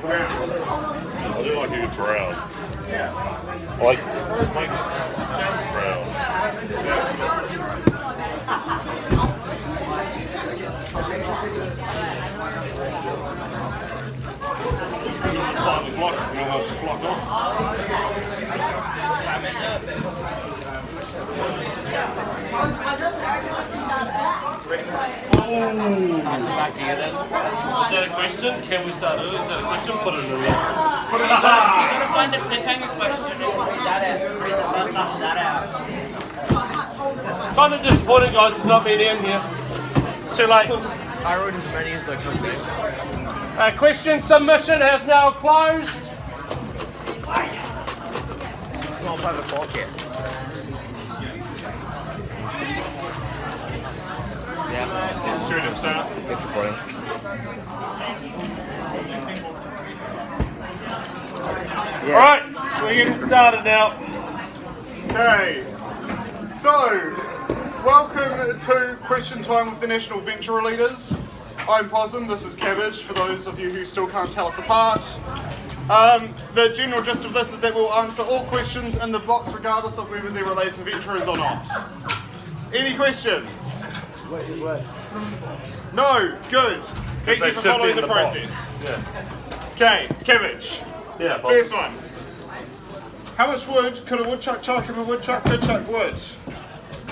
I do like a good brown. Yeah. I like brown. Starting to block, you almost block off. Is that a question? Can we start early? Is that a question? Put it in the box. Put it in the box. I'm gonna find a cliffhanger question and read that out. Read the first half of that out. Kind of disappointing, guys. It's not been in here. It's too late. I wrote as many as I could. Question submission has now closed. It's not 5 o'clock yet. Yeah. Should we just start? It's recording. All right, we're getting started now. Okay, so welcome to Question Time with the National Venture Leaders. I'm Possum, this is Cabbage, for those of you who still can't tell us apart. The general gist of this is that we'll answer all questions in the box regardless of whether they're related to venturers or not. Any questions? No? Good. Thank you for following the process. Yeah. Okay, Cabbage. Yeah. First one. How much wood could a woodchuck chuck if a woodchuck could chuck wood?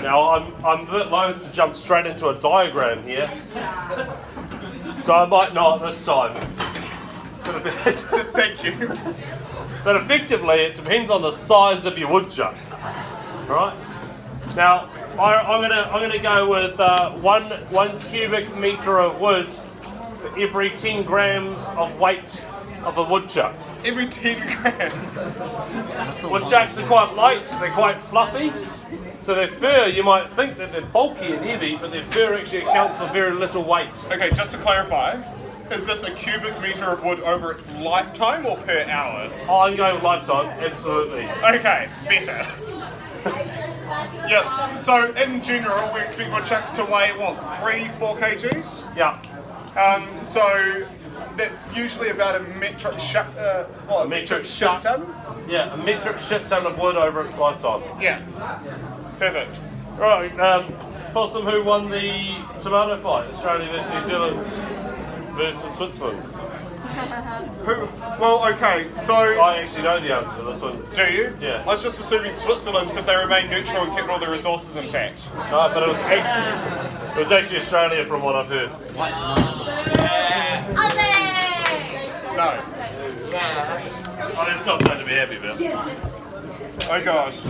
Now I'm a bit loath to jump straight into a diagram here, so I might not this time. Thank you. But effectively, it depends on the size of your woodchuck. Right? Now, I'm gonna go with one cubic meter of wood for every 10 grams of weight of a woodchuck. Every 10 grams. Woodchucks are quite light, they're quite fluffy, so their fur, you might think that they're bulky and heavy, but their fur actually accounts for very little weight. Okay, just to clarify, is this a cubic meter of wood over its lifetime or per hour? Oh, I'm going with lifetime, absolutely. Okay, better. Yep, so in general, we expect woodchucks to weigh, what, 3-4 kgs? Yeah. So that's usually about a metric A metric shit ton? Yeah, a metric shit ton of wood over its lifetime. Yes. Perfect. Right, Possum, who won the tomato fight? Australia versus New Zealand versus Switzerland. Well, okay, so... I actually know the answer to this one. Do you? Yeah. I was just assuming Switzerland because they remained neutral and kept all the resources intact. No, but it was actually Australia from what I've heard. No. Oh, it's not something to be happy about. Oh gosh.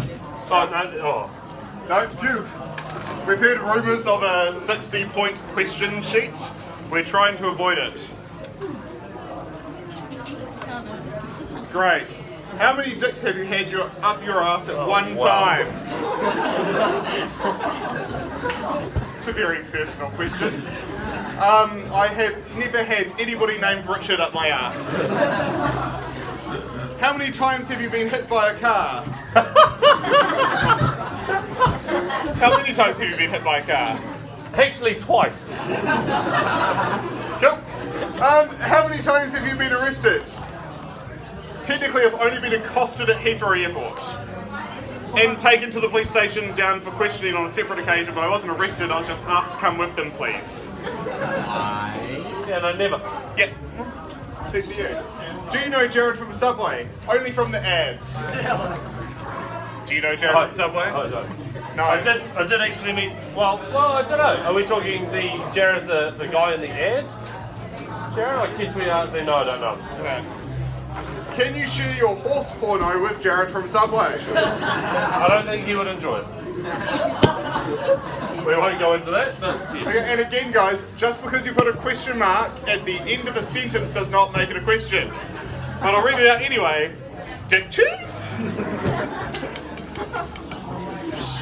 Oh. No, phew. We've heard rumours of a 60-point question sheet. We're trying to avoid it. Great. How many dicks have you had up your ass at one time? It's a very personal question. I have never had anybody named Richard up my ass. How many times have you been hit by a car? How many times have you been hit by a car? Actually, twice. Cool. How many times have you been arrested? Technically, I've only been accosted at Heathrow Airport and taken to the police station down for questioning on a separate occasion, but I wasn't arrested, I was just asked to come with them, please. Yeah, no, never. Yeah. Thanks to you. Do you know Jared from Subway? Only from the ads. Do you know Jared from Subway? I don't. No. I did actually meet, well, I don't know. Are we talking the Jared, the guy in the ad? Jared, I guess we are, no, I don't know. No. Can you share your horse porno with Jared from Subway? I don't think he would enjoy it. We won't go into that, but yeah. Okay, and again, guys, just because you put a question mark at the end of a sentence does not make it a question. But I'll read it out anyway. Dick cheese?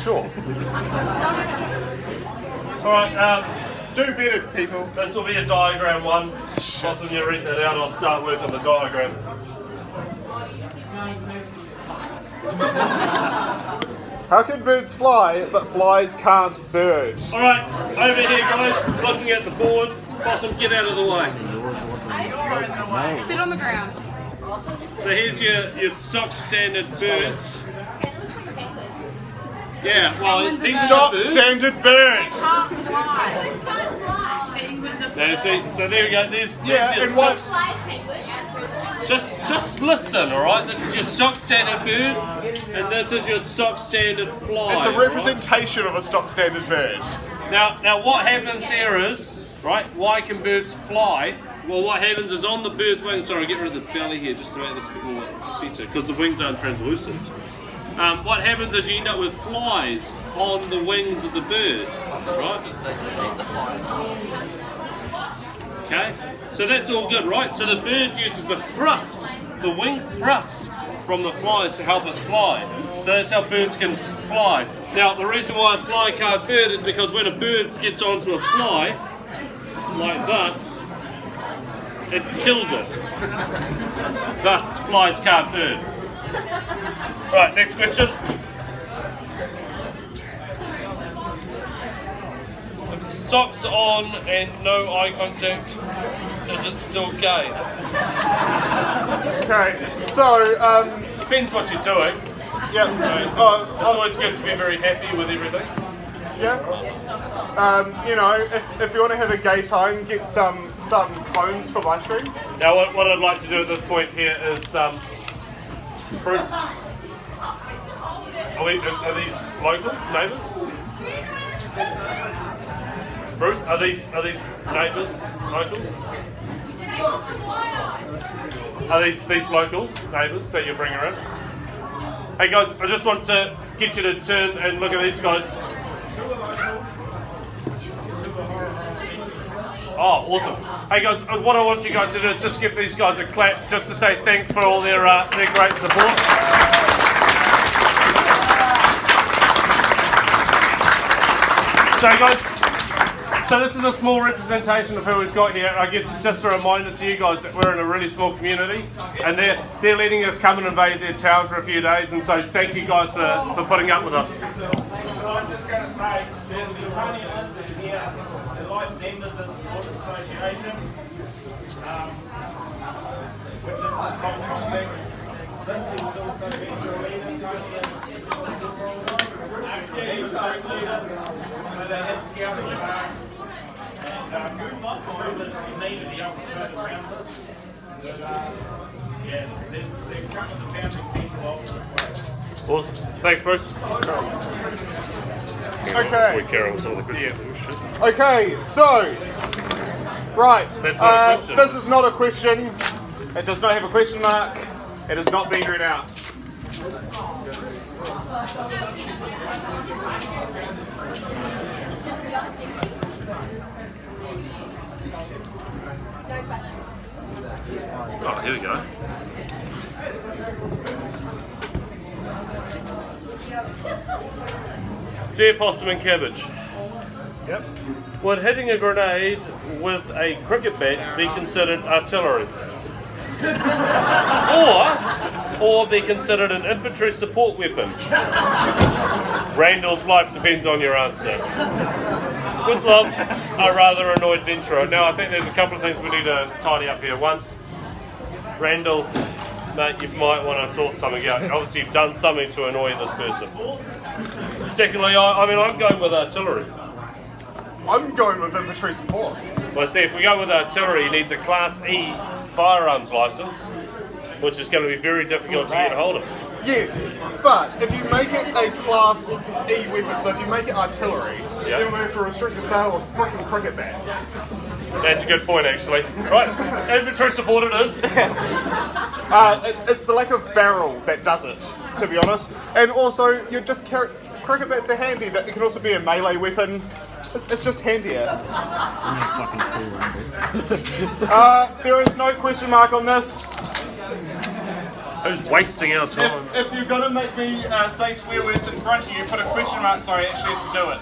Sure. Alright, Do better, people. this will be a diagram one. Once you read that out, I'll start working on the diagram. How can birds fly, but flies can't bird? Alright, over here guys, looking at the board. Possum, get out of the way. Sit on the ground. So here's your stock standard birds. Yeah, well, these are Stock birds. standard birds. Now, see, so there we go. There's Yeah, your and what? stock. Just listen, all right. This is your stock standard bird, and this is your stock standard fly. It's a all right? representation of a stock standard bird. Now what happens here is, right, why can birds fly? Well, what happens is on the bird's wings, sorry, get rid of the belly here just to make this a bit more better, because the wings aren't translucent. What happens is you end up with flies on the wings of the bird, right? Okay, so that's all good, right? So the bird uses the thrust, the wing thrust from the flies to help it fly. So that's how birds can fly. Now, the reason why a fly can't bird is because when a bird gets onto a fly, like this, it kills it. Thus, flies can't bird. Right, next question. If socks on and no eye contact, is it still gay? Okay, so, Depends what you're doing. yeah. It's always good to be very happy with everything. Yeah. You know, if you want to have a gay time, get some cones from ice cream. Now, what I'd like to do at this point here is, Bruce, are these locals, neighbours? Bruce, are these neighbours, locals? Are these locals, neighbours that you're bringing around? Hey guys, I just want to get you to turn and look at these guys. Oh, awesome. Hey guys, what I want you guys to do is just give these guys a clap just to say thanks for all their great support. So guys, so this is a small representation of who we've got here. I guess it's just a reminder to you guys that we're in a really small community and they're letting us come and invade their town for a few days, and so thank you guys for putting up with us. I'm just going to say, there's Tony and Lindsay here, the life members of the Sports Association, which is this whole complex. Lindsay was also venture leader, Tony he was our leader, so they had scouting class. And lots of movements needed the upper shirt around us. But yeah, they're kind of the founding people of this place. Awesome. Thanks, Bruce. Okay. We carry on some of the questions. Okay, so, right. That's not a question. This is not a question. It does not have a question mark. It has not been read out. Oh, here we go. Dear Possum and Cabbage. Yep. Would hitting a grenade with a cricket bat be considered artillery? or be considered an infantry support weapon? Randall's life depends on your answer. With love, a rather annoyed venturer. Now, I think there's a couple of things we need to tidy up here. One, Randall, mate, you might want to sort something out. Obviously, you've done something to annoy this person. Secondly, I'm going with artillery. I'm going with infantry support. Well, see, if we go with artillery, he needs a Class E firearms license, which is going to be very difficult to get hold of. Yes, but if you make it a Class E weapon, so if you make it artillery, Yeah. then we're going to have to restrict the sale of frickin' cricket bats. That's a good point, actually. Right, infantry support it is. It's the lack of barrel that does it, to be honest. And also, you just carry... Cricket bats are handy, but it can also be a melee weapon. It's just handier. There is no question mark on this. Who's wasting our time? If you're going to make me say swear words in front of you, put a question mark so I actually have to do it.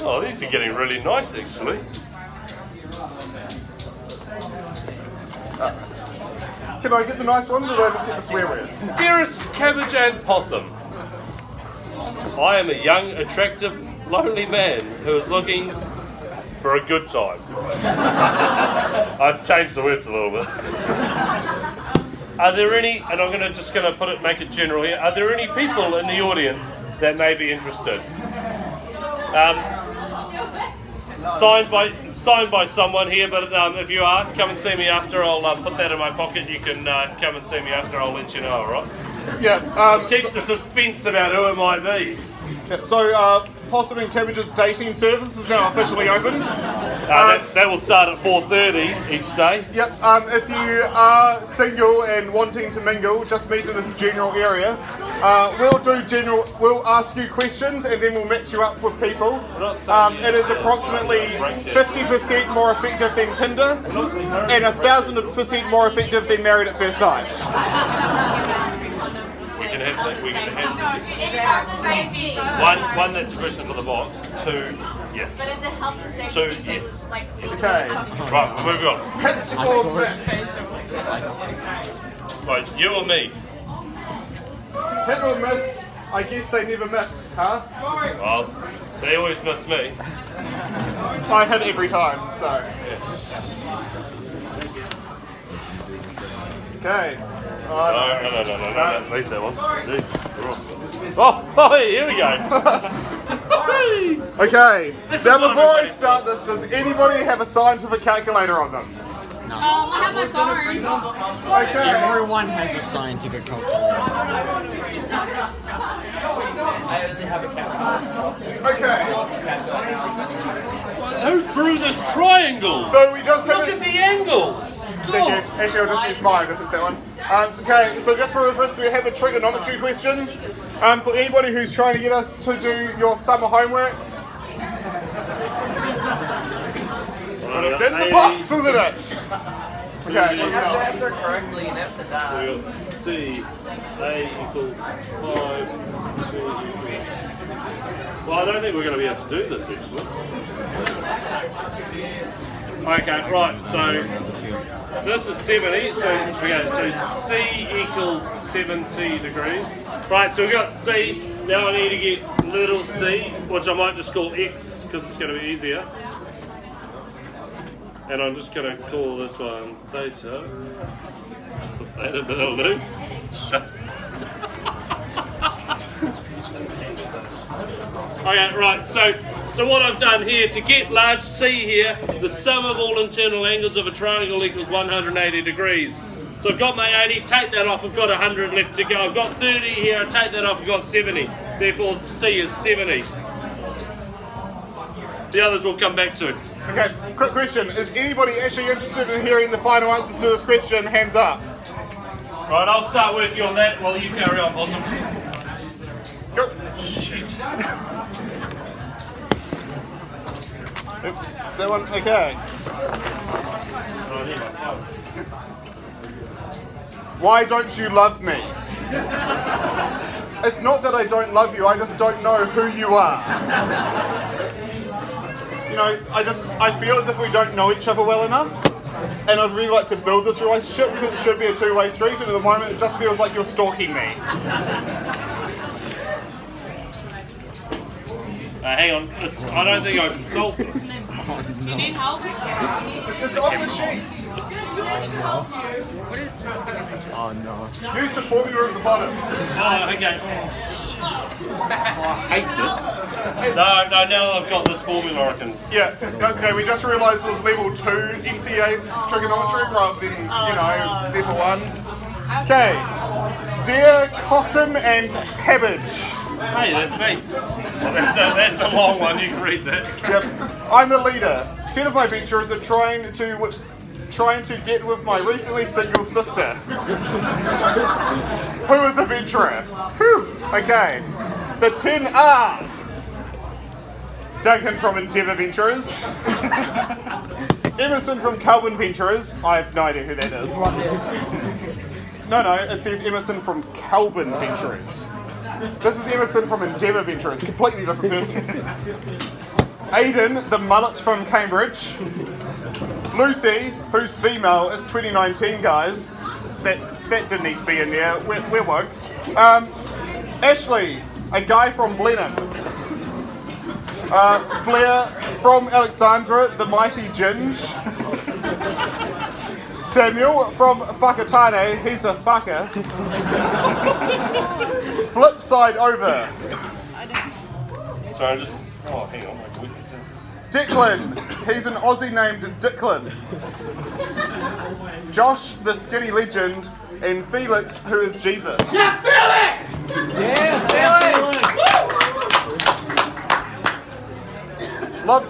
Oh, these are getting really nice, actually. Can I get the nice ones or do I just get the swear words? Dearest Cabbage and Possum, I am a young, attractive, lonely man who is looking for a good time. I've changed the words a little bit. Are there any, and I'm just going to make it general here, are there any people in the audience that may be interested? Signed by someone here, but if you are, come and see me after. I'll put that in my pocket. You can come and see me after. I'll let you know, alright? Yeah. Keep the suspense about who it might be. So, Possum and Cabbage's dating service is now officially opened. That will start at 4:30 each day. Yep. If you are single and wanting to mingle, just meet in this general area. We'll ask you questions and then we'll match you up with people. It is approximately 50% more effective than Tinder and 1,000% more effective than Married at First Sight. We can have one that's a question for the box. Two, yeah. But it's a health and safety. Two, yes. Okay. Right, we'll move on. Hits or miss? Right, you or me? Hit or miss? I guess they never miss, huh? Well, they always miss me. I hit every time, so. Okay. No, leave that one. Oh, here we go. Okay, now before I start this, does anybody have a scientific calculator on them? I have my phone. Okay. Everyone has a scientific calculator. I only have a calculator. Okay. Who drew this triangle? So we just Look have at the angles. Thank you. Actually, I'll just use mine if it's that one. Okay, so just for reference, we have a trigonometry question. For anybody who's trying to get us to do your summer homework. But it's in the box, isn't it? Okay, You have to answer correctly and that's the die. We got C, A equals 5, C equals... Well, I don't think we're going to be able to do this, actually. Okay, right, so this is 70, so C equals 70 degrees. Right, so we've got C, now I need to get little c, which I might just call x, because it's going to be easier. And I'm just going to call this one theta. Theta, that'll do. Okay, right, so what I've done here, to get large C here, the sum of all internal angles of a triangle equals 180 degrees. So I've got my 80, take that off, I've got 100 left to go. I've got 30 here, I take that off, I've got 70. Therefore C is 70. The others we'll come back to. Okay, quick question. Is anybody actually interested in hearing the final answers to this question? Hands up. Right, I'll start working on that while you carry on, Possum. Go. Shit. Oops, is that one? Okay. Why don't you love me? It's not that I don't love you, I just don't know who you are. You know, I feel as if we don't know each other well enough, and I'd really like to build this relationship because it should be a two-way street, and at the moment it just feels like you're stalking me. Hang on, I don't think I can solve this. Do you need help? It's on the sheet. What is this? Oh no. Use the formula at the bottom. Oh, okay. I hate this. No, now I've got this formula I can... Yeah, that's okay. We just realised it was level 2 NCA trigonometry rather than, you know, level 1. Okay. Dear Possum and Cabbage. Hey, that's me. That's a long one, you can read that. Yep. I'm a leader. 10 of my ventures are trying to get with my recently single sister. Who is a venturer? Phew. Okay. The 10 are Duncan from Endeavour Venturers, Emerson from Calvin Venturers. I have no idea who that is. No, it says Emerson from Calvin Venturers. This is Emerson from Endeavour Venturers, completely different person. Aidan, the mullet from Cambridge. Lucy, who's female, is 2019, guys. That didn't need to be in there. We're woke. Ashley, a guy from Blenheim. Blair from Alexandra, the mighty Ginge. Samuel from Whakatane, he's a fucker. Flip side over. Sorry, I'm just. Oh, hang on. My goodness. Declan, he's an Aussie named Declan. Josh, the skinny legend, and Felix, who is Jesus. Yeah, Felix! Yeah, Felix! Love,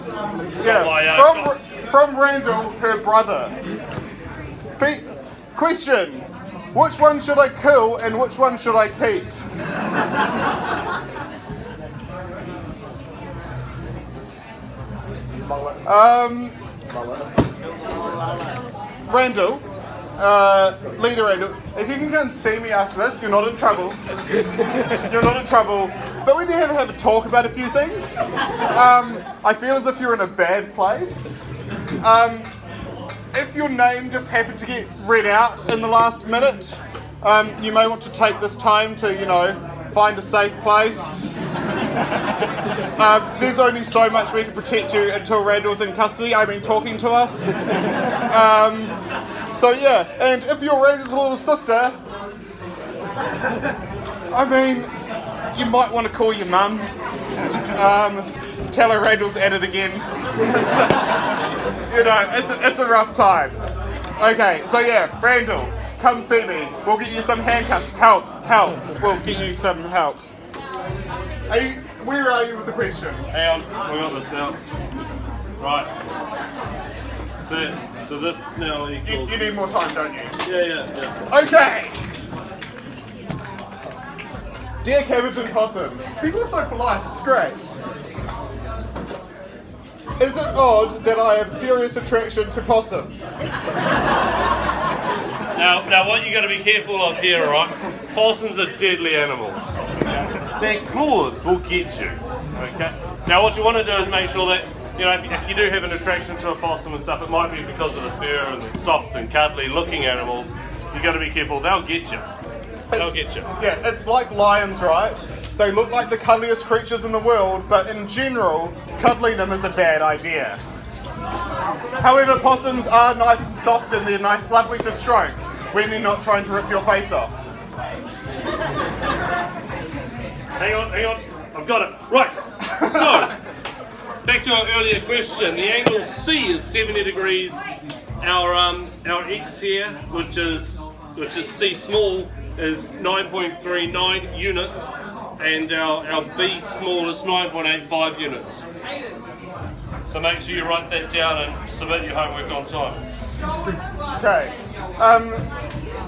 yeah. From Randall, her brother. Question: which one should I kill and which one should I keep? Randall, leader Randall, if you can come and see me after this, you're not in trouble. You're not in trouble. But we need to have a talk about a few things. I feel as if you're in a bad place. If your name just happened to get read out in the last minute, you may want to take this time to, find a safe place. There's only so much we can protect you until Randall's in custody. Talking to us. So yeah, and if you're Randall's little sister, you might want to call your mum. Tell her Randall's at it again. It's just, it's a rough time. Okay, so yeah, Randall, come see me. We'll get you some handcuffs. Help. We'll get you some help. Where are you with the question? Hang on, we got this now. Right. So this now equals... You need more time, don't you? Yeah. Okay. Dear Cabbage and Possum, people are so polite, it's great. Is it odd that I have serious attraction to possum? Now what you got to be careful of here, right? Possums are deadly animals. Their claws will get you. Okay. Now what you want to do is make sure that if you do have an attraction to a possum and stuff, it might be because of the fur and the soft and cuddly looking animals. You got to be careful. They'll get you. They'll get you. Yeah, it's like lions, right? They look like the cuddliest creatures in the world, but in general, cuddling them is a bad idea. However, possums are nice and soft and they're nice, lovely to stroke when they're not trying to rip your face off. Hang on. I've got it. Right. So, back to our earlier question. The angle C is 70 degrees. Our X here, which is C small, is 9.39 units, and our B small is 9.85 units. So make sure you write that down and submit your homework on time. Okay.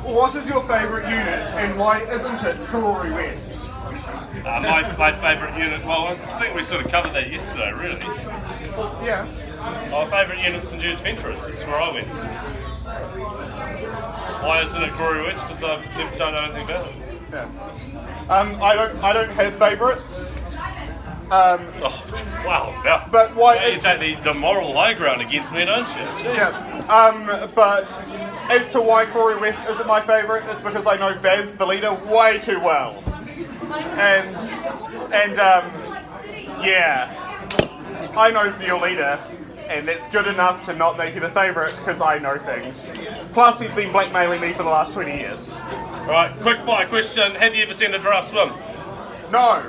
What is your favourite unit, and why isn't it Karori West? My favourite unit, well, I think we sort of covered that yesterday, really. Yeah. My favourite unit's St Jude's Venturers. It's where I went. Why isn't it Karori West? Because I don't know anything about it. Yeah. I don't have favourites. Oh, wow. Now, but why? You take the moral high ground against me, don't you? Jeez. Yeah. But as to why Karori West isn't my favourite is because I know Vaz, the leader, way too well. And yeah, I know your leader, and it's good enough to not make you the favourite because I know things. Plus, he's been blackmailing me for the last 20 years. Right, quick fire question. Have you ever seen a giraffe swim? No.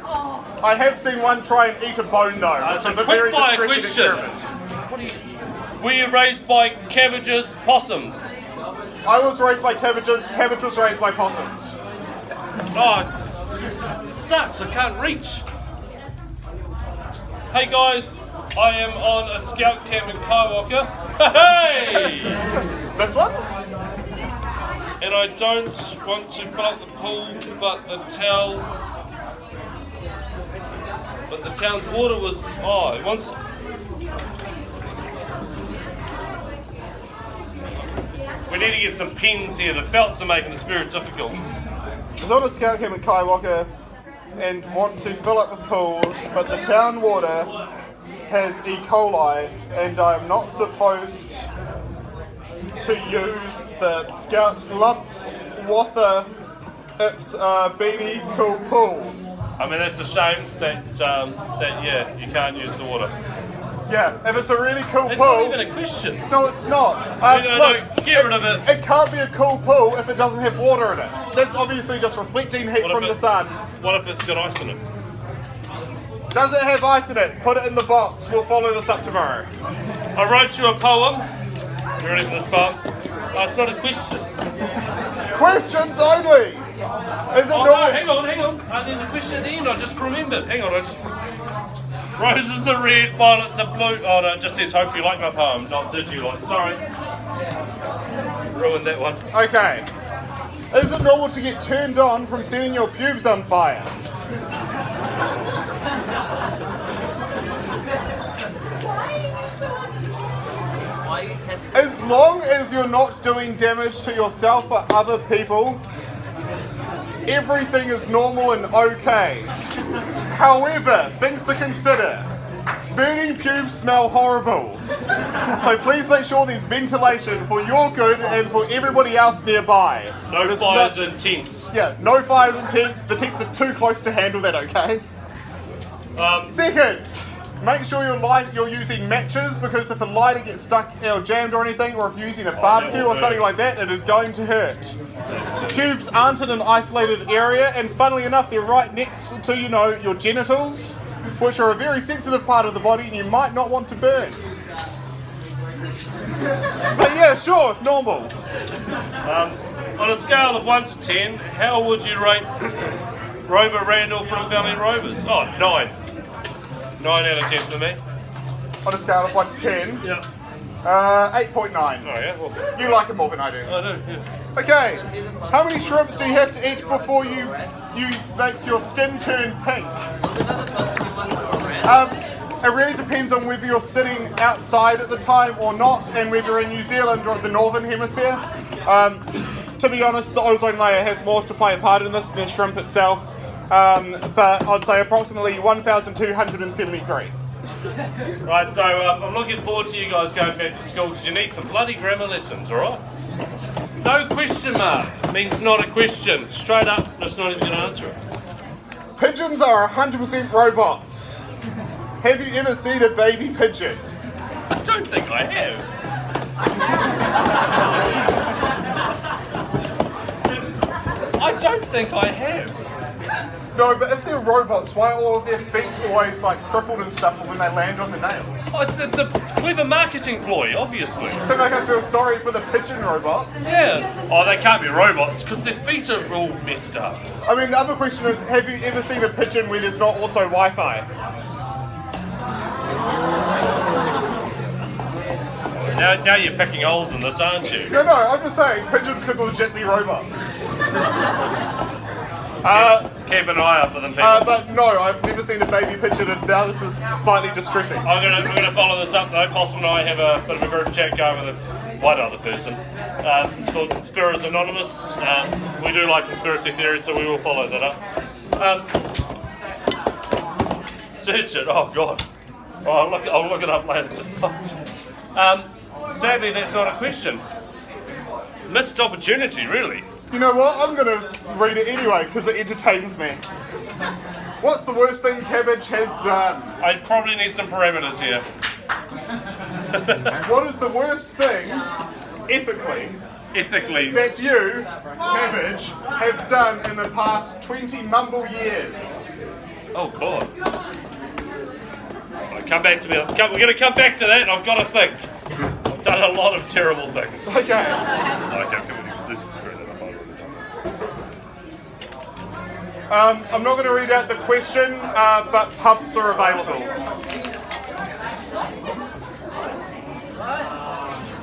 I have seen one try and eat a bone though, which is a very distressing experiment. Were you raised by cabbages, possums? I was raised by cabbages, cabbage was raised by possums. Oh, sucks, I can't reach. Hey guys, I am on a scout camp in Kaiwaka. Hey! This one? And I don't want to fill up the pool, but the town's water was, it wants... We need to get some pins here. The felts are making this very difficult. I was on a scout camp in Kaiwaka and want to fill up the pool, but the town water has E. coli and I'm not supposed to use the scout lumps water. It's beanie cool pool. I mean, that's a shame that yeah, you can't use the water. Yeah, if it's a really cool It's pool. not even a question. No, it's not. No, get rid of it. It can't be a cool pool if it doesn't have water in it. That's obviously just reflecting heat What from if the sun. What if it's got ice in it? Does it have ice in it? Put it in the box. We'll follow this up tomorrow. I wrote you a poem. You ready for this poem? Oh, it's not a question. Questions only. Is it Oh, no, normal? hang on. There's a question at the end. I just remembered. Hang on, Roses are red, violets are blue. Oh no, it just says hope you like my poem, not did you like. Sorry. Ruined that one. Okay. Is it normal to get turned on from setting your pubes on fire? Why are you testing? As long as you're not doing damage to yourself or other people, everything is normal and okay. However, things to consider. Burning pubes smell horrible. So please make sure there's ventilation for your good and for everybody else nearby. No There's fires in tents. Yeah, no fires in tents. The tents are too close to handle that, okay? Second, make sure you're using matches, because if a lighter gets stuck or jammed or anything, or if you're using a barbecue or something like that, it is going to hurt. Pubes aren't in an isolated area, and funnily enough, they're right next to, your genitals, which are a very sensitive part of the body and you might not want to burn. But yeah, sure, normal. On a scale of 1 to 10, how would you rate Rover Randall from Valley Rovers? Oh, 9. 9 out of 10 for me. On a scale of 1 to 10, Yeah. 8.9. Oh yeah. Well, You like it more than I do. I do. Yeah. Okay, how many shrimps do you have to eat before you make your skin turn pink? It really depends on whether you're sitting outside at the time or not, and whether you're in New Zealand or the Northern Hemisphere. To be honest, the ozone layer has more to play a part in this than the shrimp itself, but I'd say approximately 1,273. Right, so I'm looking forward to you guys going back to school, because you need some bloody grammar lessons, alright? No question mark means not a question. Straight up, just not even going to answer it. Pigeons are 100% robots. Have you ever seen a baby pigeon? I don't think I have. I don't think I have. No, but if they're robots, why are all of their feet always crippled and stuff when they land on the nails? Oh, it's a clever marketing ploy, obviously. To make us feel sorry for the pigeon robots. Yeah. Oh, they can't be robots because their feet are all messed up. I mean, the other question is, have you ever seen a pigeon where there's not also Wi-Fi? Now you're picking holes in this, aren't you? No, I'm just saying, pigeons could legit be robots. Keep an eye out for them, people. But no, I've never seen a baby pigeon, and now this is slightly distressing. I'm gonna follow this up though. Possum and I have a bit of a group chat going with one other person. It's called Conspiracy Anonymous. We do like conspiracy theories, so we will follow that up. Search it. Oh god. Oh, I'll look it up later tonight. Sadly, that's not a question. Missed opportunity, really. You know what? I'm going to read it anyway because it entertains me. What's the worst thing Cabbage has done? I probably need some parameters here. What is the worst thing, ethically, that you, Cabbage, have done in the past 20 mumble years? Oh god. Come back to me. We're going to come back to that. I've got to think. I've done a lot of terrible things. Okay. Let's just screw that up. I'm not going to read out the question, but pumps are available.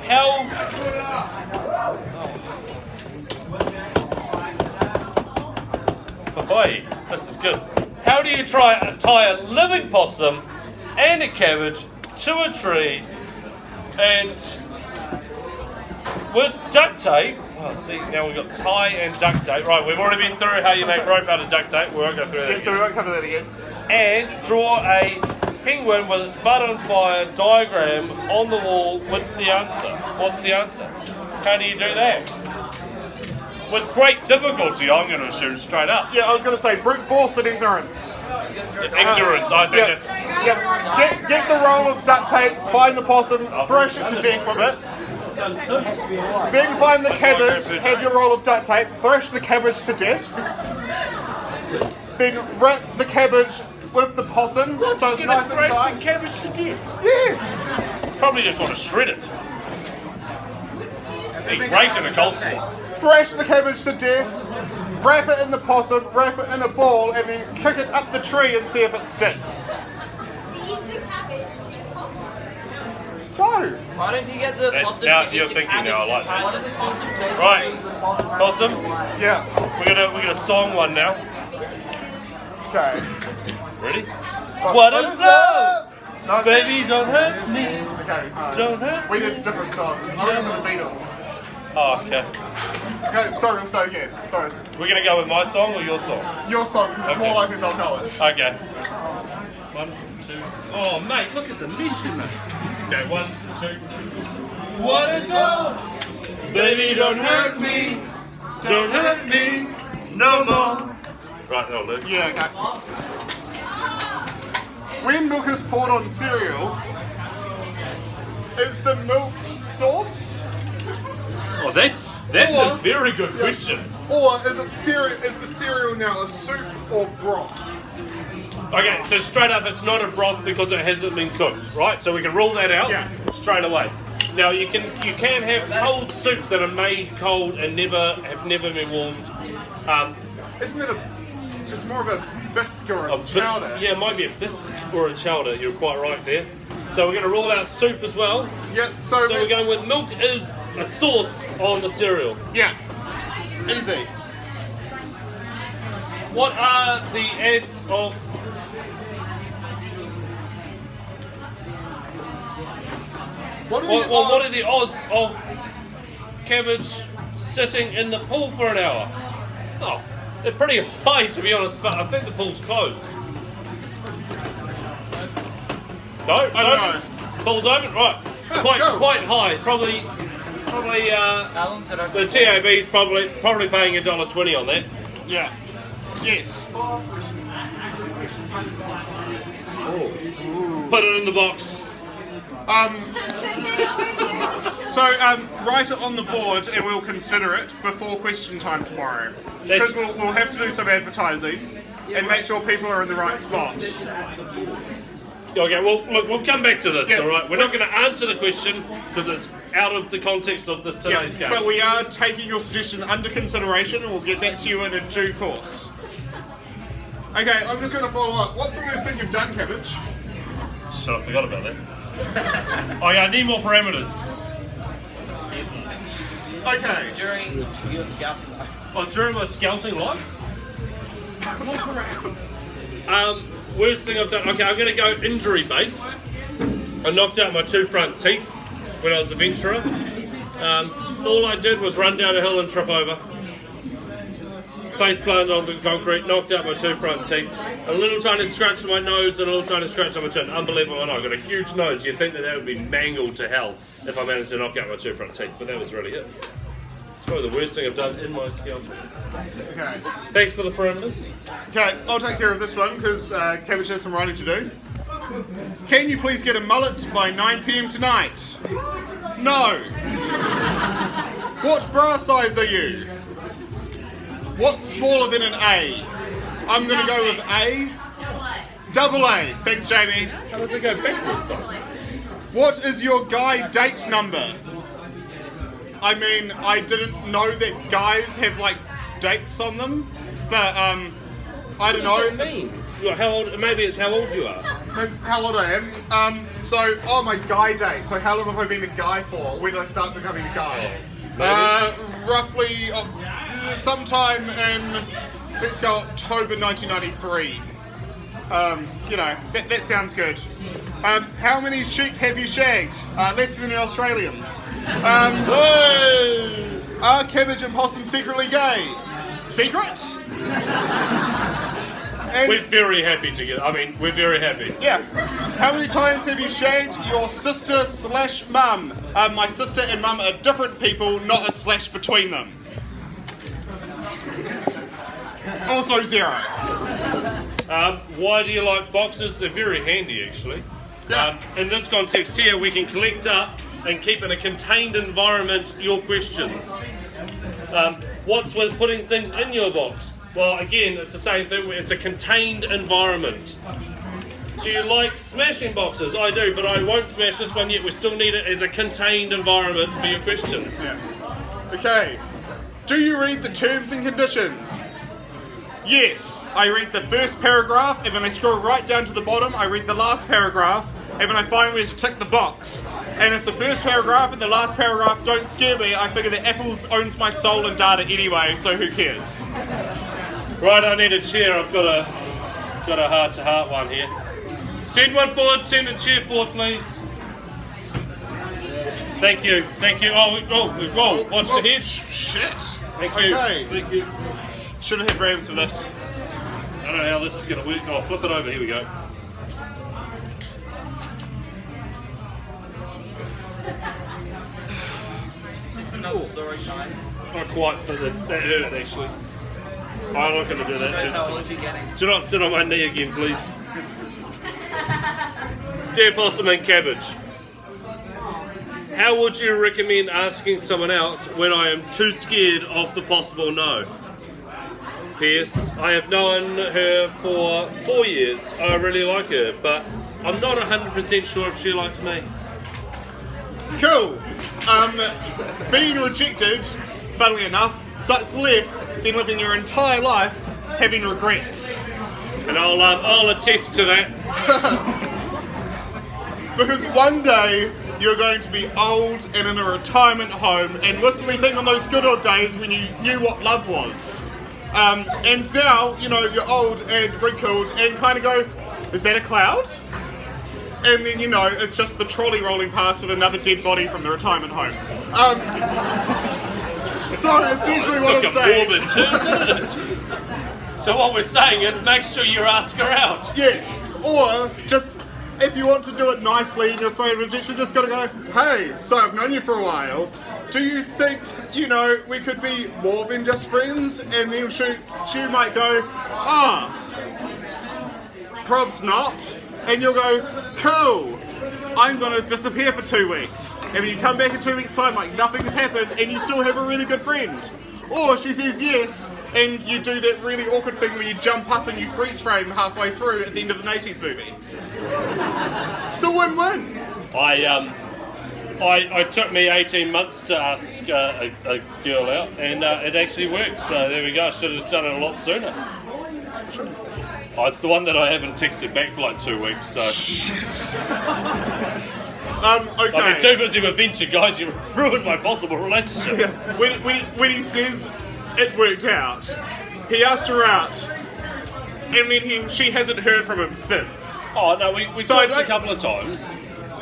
How... Boy, this is good. How do you tie a living possum and a cabbage to a tree and with duct tape? Oh, see, now we've got tie and duct tape. Right, we've already been through how you make rope out of duct tape. We won't go through that again. So we won't cover that again. And draw a penguin with its butt on fire diagram on the wall with the answer. What's the answer? How do you do that? with great difficulty, I'm going to assume straight up. Yeah, I was going to say brute force and ignorance. Ignorance, I think that's... Get the roll of duct tape, find the possum, thrash it to death with it. Then find the cabbage, have your roll of duct tape, thrash the cabbage to death. Then wrap the cabbage with the possum so it's nice and tight. Cabbage to death? Yes! Probably just want to shred it. Be great in a coleslaw. Thrash the cabbage to death, wrap it in the possum, wrap it in a ball, and then kick it up the tree and see if it sticks. Feed the cabbage to the possum. Go! Why don't you get the That's- possum now to you're eat the thinking now, I like cabbage that. and tie the possum to the Right. tree, the possum runs Possum? away. Yeah. We're gonna song one now. Okay. Ready? What is love? No. Baby, don't hurt me. Okay, Don't hurt we me. did different songs. I remember the Beatles. Oh, okay. Okay, sorry, we'll start again. Sorry. We're gonna go with my song or your song? Your song, because it's Okay. more likely they'll know it. Okay. 1, 2. Oh, mate, look at the mission, mate. Okay, 1, 2. What is love? Baby, don't hurt me. Don't hurt me no more. Right, that'll do. Yeah, okay. When milk is poured on cereal, is the milk sauce? Oh, that's Or- a very good question. Or is it cereal? Is the cereal now a soup or broth? Okay, so straight up, it's not a broth because it hasn't been cooked, right? So we can rule that out straight away. Now you can have cold soups that are made cold and have never been warmed. Isn't it it's more of a bisque or a bit- chowder? Yeah, it might be a bisque or a chowder. You're quite right there. So we're going to rule out soup as well. Yep. So, So we're going with milk is a sauce on the cereal. yeah, easy. What are the odds of? What are What the are odds? the odds of cabbage sitting in the pool for an hour? Oh, they're pretty high to be honest, but I think the pool's closed. No, I don't know. Pool's open, right? Ah, Quite go. high. Probably. How long's it open? The TAB's probably paying $1.20 on that. Yeah. Yes. Put it in the box. So write it on the board and we'll consider it before question time tomorrow. That's- Because we'll have to do some advertising and make sure people are in the right spot. Okay, well, look, we'll come back to this, Yeah. all right? We're not going to answer the question because it's out of the context of this Yeah, today's game. but we are taking your suggestion under consideration and we'll get back to you in a due course. Okay, I'm just going to follow up. What's the worst thing you've done, Cabbage? Shit, I forgot about that. Oh yeah, I need more parameters. Okay. During your scouting life. Oh, during my scouting life? Worst thing I've done, okay, I'm going to go injury based. I knocked out my 2 front teeth when I was a venturer. All I did was run down a hill and trip over. Face planted on the concrete, knocked out my 2 front teeth. A little tiny scratch on my nose and a little tiny scratch on my chin. Unbelievable, I know, I've got a huge nose. You'd think that would be mangled to hell if I managed to knock out my 2 front teeth, but that was really it. It's probably the worst thing I've done in my scouting. Okay. Thanks for the parameters. Okay, I'll take care of this one because Cabbage has some writing to do. Can you please get a mullet by 9 PM tonight? No. What bra size are you? What's smaller than an A? I'm going to go with A. Double A. Thanks, Jamie. How does it go backwards though? What is your guy date number? I mean, I didn't know that guys have like dates on them, but I don't know. What does that mean? How old? Maybe it's how old you are. That's how old I am. Oh, my guy date. So how long have I been a guy for? When did I start becoming a guy? Roughly sometime in, let's go October 1993. You know, that sounds good. How many sheep have you shagged? Less than the Australians. Hey! Are Cabbage and Possum secretly gay? Secret? And, We're very happy together. I mean, we're very happy. yeah. How many times have you shagged your sister/mum? My sister and mum are different people, not a slash between them. Also 0. Why do you like boxes? They're very handy, actually. Yeah. In this context here, we can collect up and keep in a contained environment your questions. What's with putting things in your box? Well, again, it's the same thing. It's a contained environment. Do you like smashing boxes? I do, but I won't smash this one yet. We still need it as a contained environment for your questions. Yeah. Okay. Do you read the terms and conditions? Yes. I read the first paragraph, and then I scroll right down to the bottom. I read the last paragraph, and then I find where to tick the box. And if the first paragraph and the last paragraph don't scare me, I figure that Apple owns my soul and data anyway, so who cares? Right, I need a chair. I've got a heart-to-heart one here. Send one forward. Send a chair forward, please. Thank you. Thank you. Oh, watch the head. Shit. Thank you. Okay. Thank you. Should have had Rams for this. I don't know how this is going to work. Oh, flip it over. Here we go. Another story time. Not quite, but that hurt actually. I'm not going to do that. How old are you getting? Do not sit on my knee again, please. Dear Possum and Cabbage, how would you recommend asking someone out when I am too scared of the possible no? P.S. I have known her for 4 years. I really like her, but I'm not 100% sure if she likes me. Cool. Being rejected, funnily enough, sucks less than living your entire life having regrets. And I'll attest to that. Because one day you're going to be old and in a retirement home and wistfully think on those good old days when you knew what love was. And now, you know, you're old and wrinkled and kind of go, is that a cloud? And then, you know, it's just the trolley rolling past with another dead body from the retirement home. So essentially what I'm saying... Morbid term, didn't it? So what we're saying is make sure you ask her out. Yes, or just, if you want to do it nicely and you're afraid of rejection, just gotta go, hey, so I've known you for a while. Do you think, you know, we could be more than just friends? And then she might go, prob's not. And you'll go, cool, I'm gonna disappear for 2 weeks. And then you come back in 2 weeks' time like nothing has happened and you still have a really good friend. Or she says yes, and you do that really awkward thing where you jump up and you freeze frame halfway through at the end of an 80s movie. It's a win-win. I took me 18 months to ask a girl out, and it actually worked. So there we go. I should have done it a lot sooner. Oh, it's the one that I haven't texted back for like 2 weeks. So Okay. I've been too busy with venture, guys. You ruined my possible relationship. Yeah. When he says it worked out, he asked her out, and then she hasn't heard from him since. Oh no, we So talked a couple of times.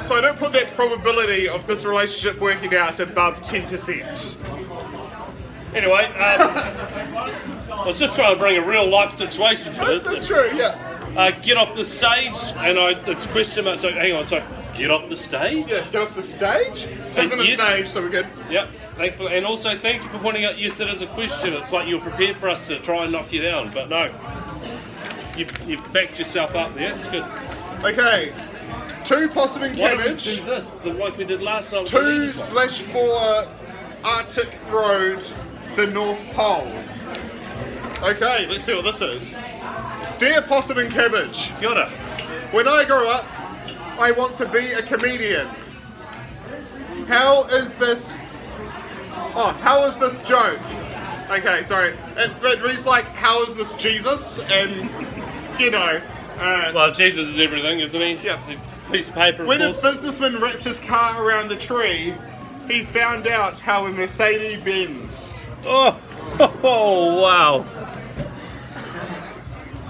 So I don't put that probability of this relationship working out above 10%. Anyway, I was just trying to bring a real life situation to this. That's true, yeah. Get off the stage, and it's question mark. So hang on, so get off the stage. Yeah, get off the stage. This isn't a Yes. stage, so we're good. Yep, thankfully, and also thank you for pointing out. Yes, it is a question. It's like you were prepared for us to try and knock you down, but no, you backed yourself up there. It's good. Okay, 2 possum and Why don't we cabbage. do this? The like we did last time. 2/4 Arctic Road, the North Pole. Okay, let's see what this is. Dear Possum and Cabbage, Kia ora. when I grow up, I want to be a comedian. How is this joke? Okay, sorry. It reads like, how is this Jesus? And, you know. Well, Jesus is everything, isn't he? Yeah. Piece of paper, of When a course. businessman wrapped his car around the tree, he found out how a Mercedes bends. Oh, wow.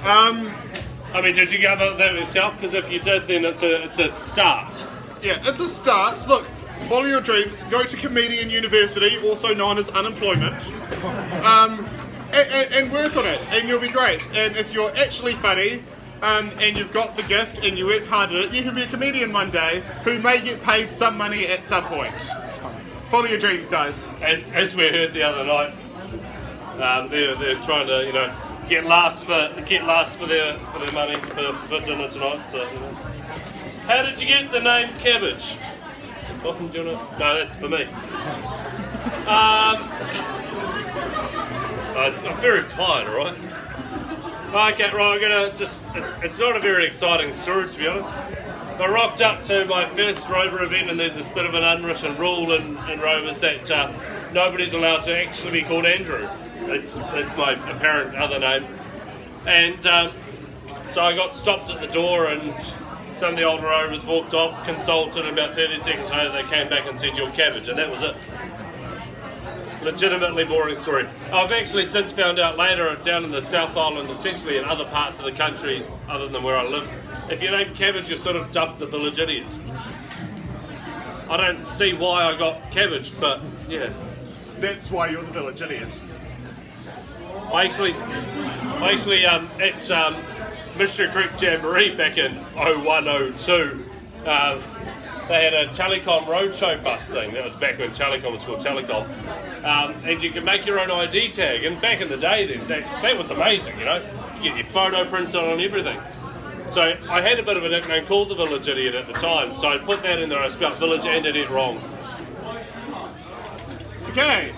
I mean, did you go about that yourself? Because if you did, then it's a start. Yeah, it's a start. Look, follow your dreams. Go to Comedian University, also known as unemployment, and work on it, and you'll be great. And if you're actually funny, and you've got the gift, and you work hard at it, you can be a comedian one day who may get paid some money at some point. Follow your dreams, guys. As we heard the other night, they're trying to, get last for their money for dinner tonight. So, you know. How did you get the name Cabbage? Often do you know? No, that's for me. I'm very tired, alright? Okay, right, I'm gonna just, it's not a very exciting story, to be honest. I rocked up to my first Rover event, and there's this bit of an unwritten rule in Rovers that nobody's allowed to actually be called Andrew. It's my apparent other name. And so I got stopped at the door, and some of the older Rovers walked off, consulted, and about 30 seconds later they came back and said, "You're Cabbage," and that was it. Legitimately boring story. I've actually since found out later down in the South Island, essentially in other parts of the country other than where I live, if you're named Cabbage, you're sort of dubbed the village idiot. I don't see why I got Cabbage, but yeah. That's why you're the village idiot. I actually at Mystery Creek Jamboree back in 0102, they had a Telecom Roadshow bus thing. That was back when Telecom was called Telecom. And you could make your own ID tag. And back in the day then, that was amazing, you know. You get your photo printed on everything. So I had a bit of a nickname called the Village Idiot at the time. So I put that in there. I spelled village and idiot wrong. Okay,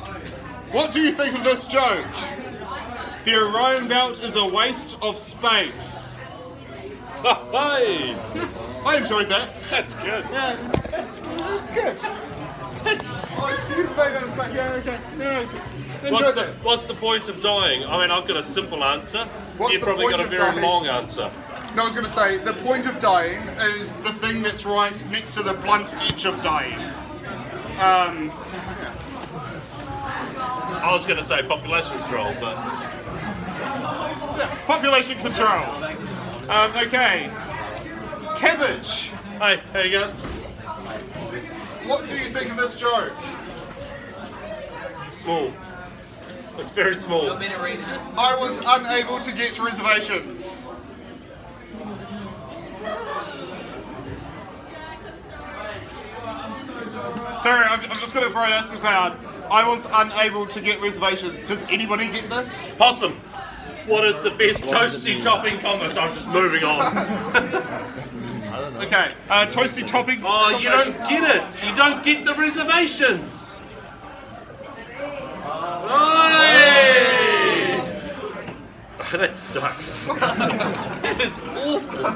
what do you think of this joke? The Orion Belt is a waste of space. Hey! I enjoyed that. That's good. Yeah, it's good. Yeah, okay. Yeah, enjoyed that. What's the point of dying? I mean, I've got a simple answer. What's You've the probably point got a of very dying? long answer. No, I was going to say, the point of dying is the thing that's right next to the blunt edge of dying. I was going to say population control, but... Yeah, population control. Okay. Cabbage. Hey, how you going? What do you think of this joke? Small. It's very small. I was unable to get reservations. Sorry, I'm just going to throw this to the crowd. I was unable to get reservations. Does anybody get this? Possum. What is the best toasty topping combo? So I'm just moving on. Okay, toasty topping. Oh, you don't get it. You don't get the reservations. Hey! That sucks. That is awful.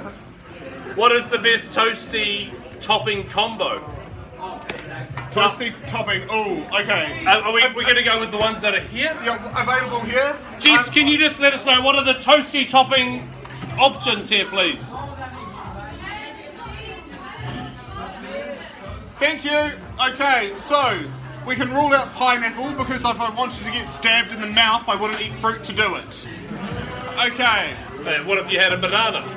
What is the best toasty topping combo? Toasty topping. Oh, okay. We're going to go with the ones that are here? Yeah, available here. Jess, can you just let us know what are the toasty topping options here, please? Thank you. Okay, so we can rule out pineapple because if I wanted to get stabbed in the mouth, I wouldn't eat fruit to do it. Okay. What if you had a banana?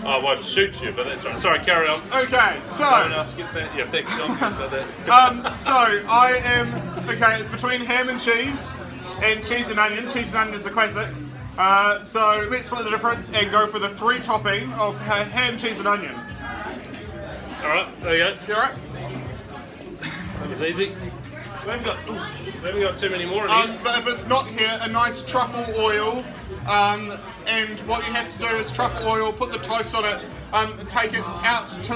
I won't shoot you, but that's right. Sorry, carry on. Okay, so. Don't ask it that. Yeah, thanks, John. So I am. Okay, it's between ham and cheese and onion. Cheese and onion is a classic. So let's split the difference and go for the 3 topping of ham, cheese, and onion. All right, there you go. You alright? That was easy. We haven't got too many more in here. But if it's not here, a nice truffle oil. And what you have to do is truffle oil, put the toast on it, take it out to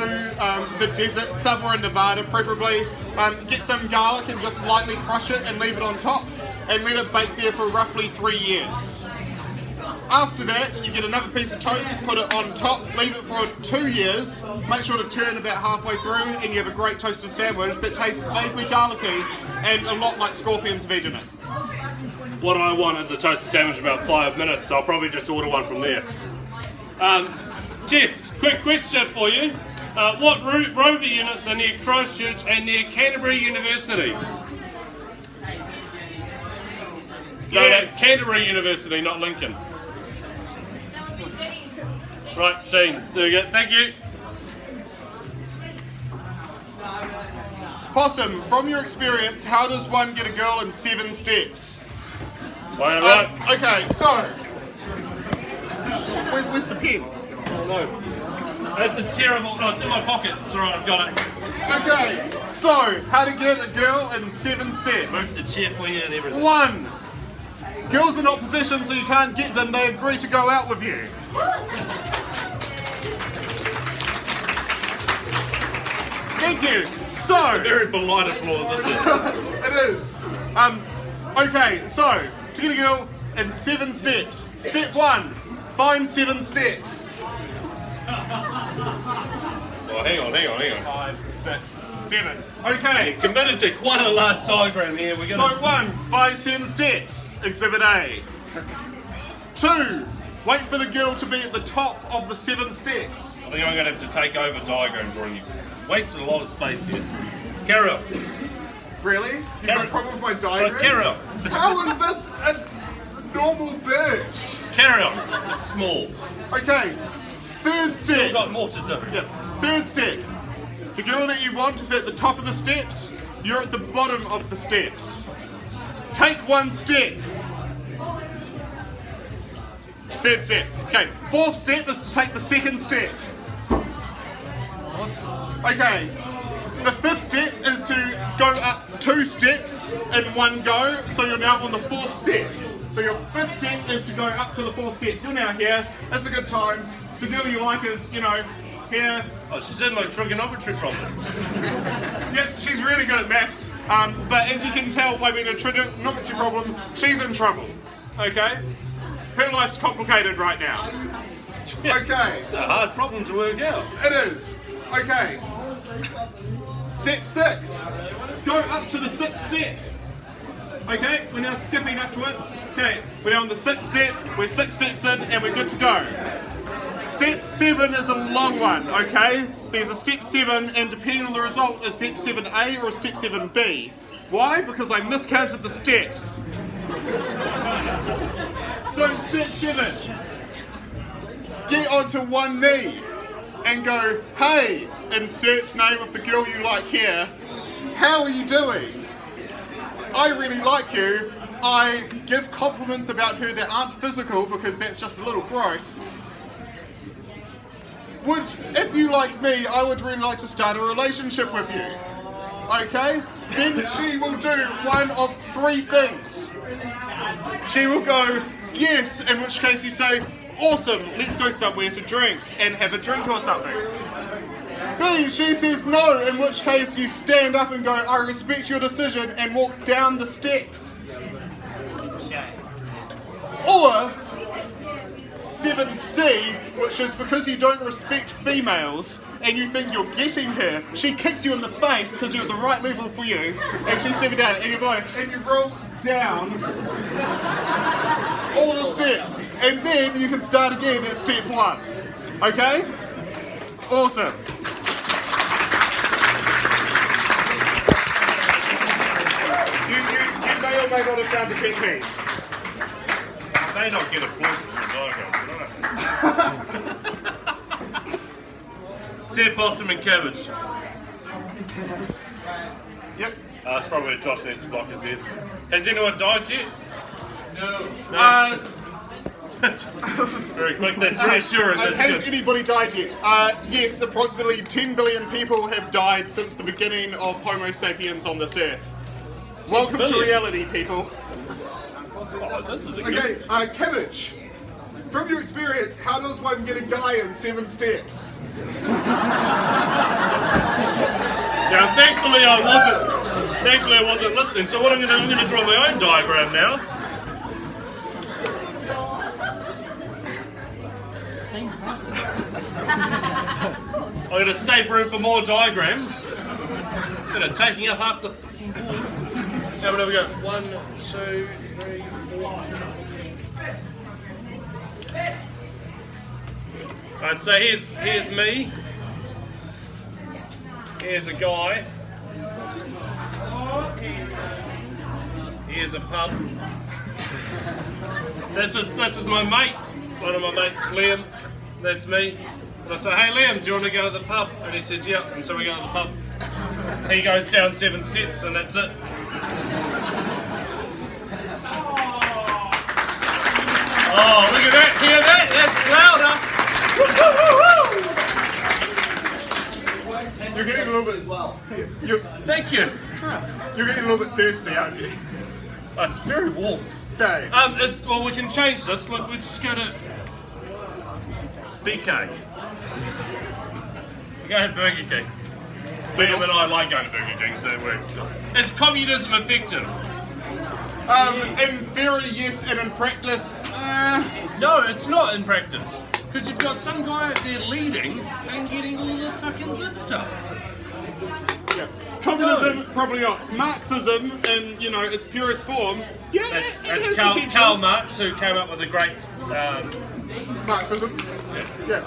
the desert, somewhere in Nevada preferably, get some garlic and just lightly crush it and leave it on top and let it bake there for roughly 3 years. After that, you get another piece of toast, put it on top, leave it for 2 years, make sure to turn about halfway through and you have a great toasted sandwich that tastes vaguely garlicky and a lot like Scorpion's veg in it. What I want is a toasted sandwich in about 5 minutes, so I'll probably just order one from there. Jess, quick question for you. What Rover units are near Christchurch and near Canterbury University? Yes. No, Canterbury University, not Lincoln. Right, Deans, there you go. Thank you. Possum, from your experience, how does one get a girl in 7 steps? Right. Okay, so where's the pen? Oh no. This is terrible. Oh, it's in my pocket. It's alright, I've got it. Okay, so how to get a girl in 7 steps. Move the chair for you and everything. 1. Girls are not possessions, so you can't get them. They agree to go out with you. Thank you. So, Very polite applause, isn't it? it is. Okay, so to get a girl in 7 steps. Step 1, find 7 steps. Oh, hang on. 5, 6, 7. Okay. Committed to quite a large diagram here. We're So gonna. 1, find 7 steps. Exhibit A. 2, wait for the girl to be at the top of the 7 steps. I think I'm gonna have to take over diagram drawing. You've wasted a lot of space here. Carry on. Really? You got a Carry- problem with my diagrams? carry on. How is this a normal bitch? Carry on. It's small. Okay. 3rd Still step. got more to do. Yeah. 3rd step. The girl that you want is at the top of the steps. You're at the bottom of the steps. Take 1 step. 3rd step. Okay. 4th step is to take the 2nd step. Okay. The 5th step is to go up 2 steps in one go, so you're now on the 4th step. So your 5th step is to go up to the 4th step. You're now here. It's a good time. The girl you like is, you know, here. Oh, she's in my trigonometry problem. Yeah, she's really good at maths. But as you can tell by being a trigonometry problem, she's in trouble. Okay? Her life's complicated right now. Okay. It's a hard problem to work out. It is. Okay. Step 6. Go up to the 6th step. Okay, we're now skipping up to it. Okay, we're now on the 6th step. We're 6 steps in and we're good to go. Step 7 is a long one, okay? There's a step 7 and depending on the result is step 7A or step 7B. Why? Because I miscounted the steps. So step 7. Get onto one knee and go, hey, insert name of the girl you like here. How are you doing? I really like you. I give compliments about her that aren't physical because that's just a little gross. If you like me, I would really like to start a relationship with you. Okay? Then she will do one of 3 things. She will go, yes, in which case you say, awesome, let's go somewhere to drink and have a drink or something. B, she says no, in which case you stand up and go, I respect your decision, and walk down the steps. Or 7C, which is because you don't respect females and you think you're getting her, she kicks you in the face because you're at the right level for you, and she's stepping down, and you go, and you roll down all the steps, and then you can start again at step 1. Okay? Awesome. You may or may not have found a pet peeve. They don't get a point from the diagram, Dear Possum and Cabbage. Yep. It's probably Josh needs to block his ears. Has anyone died yet? No. Very quick, that's reassuring. That's Has good. anybody died yet? Yes, approximately 10 billion people have died since the beginning of Homo sapiens on this earth. Welcome to billion? reality, people. Oh, this is a Okay, good... Cabbage. From your experience, how does one get a guy in 7 steps? Yeah, thankfully I wasn't listening. So what I'm going to draw my own diagram now. Same person. I'm going to save room for more diagrams instead of taking up half the fucking board. Now where do we go? 1, 2, 3, 4. Alright, so here's me. Here's a guy. Here's a pub. This is my mate. One of my mates, Liam. That's me. And I say, hey Liam, do you want to go to the pub? And he says, yep. And so we go to the pub. He goes down 7 steps, and that's it. Oh, look at that! Hear that? That's louder. You're getting a little bit. Thank you. You're getting a little bit thirsty, aren't you? Oh, it's very warm. Okay. Well, we can change this. Look, we just go to BK. We go to Burger King. Liam and I like going to Burger King, so it works. Is communism effective? In theory, yes, and in practice, No, it's not in practice. Because you've got some guy out there leading and getting all the fucking good stuff. yeah. Communism, probably not. Marxism, in its purest form, yeah, it That's has Karl potential. Marx, who came up with a great. Marxism. Yeah.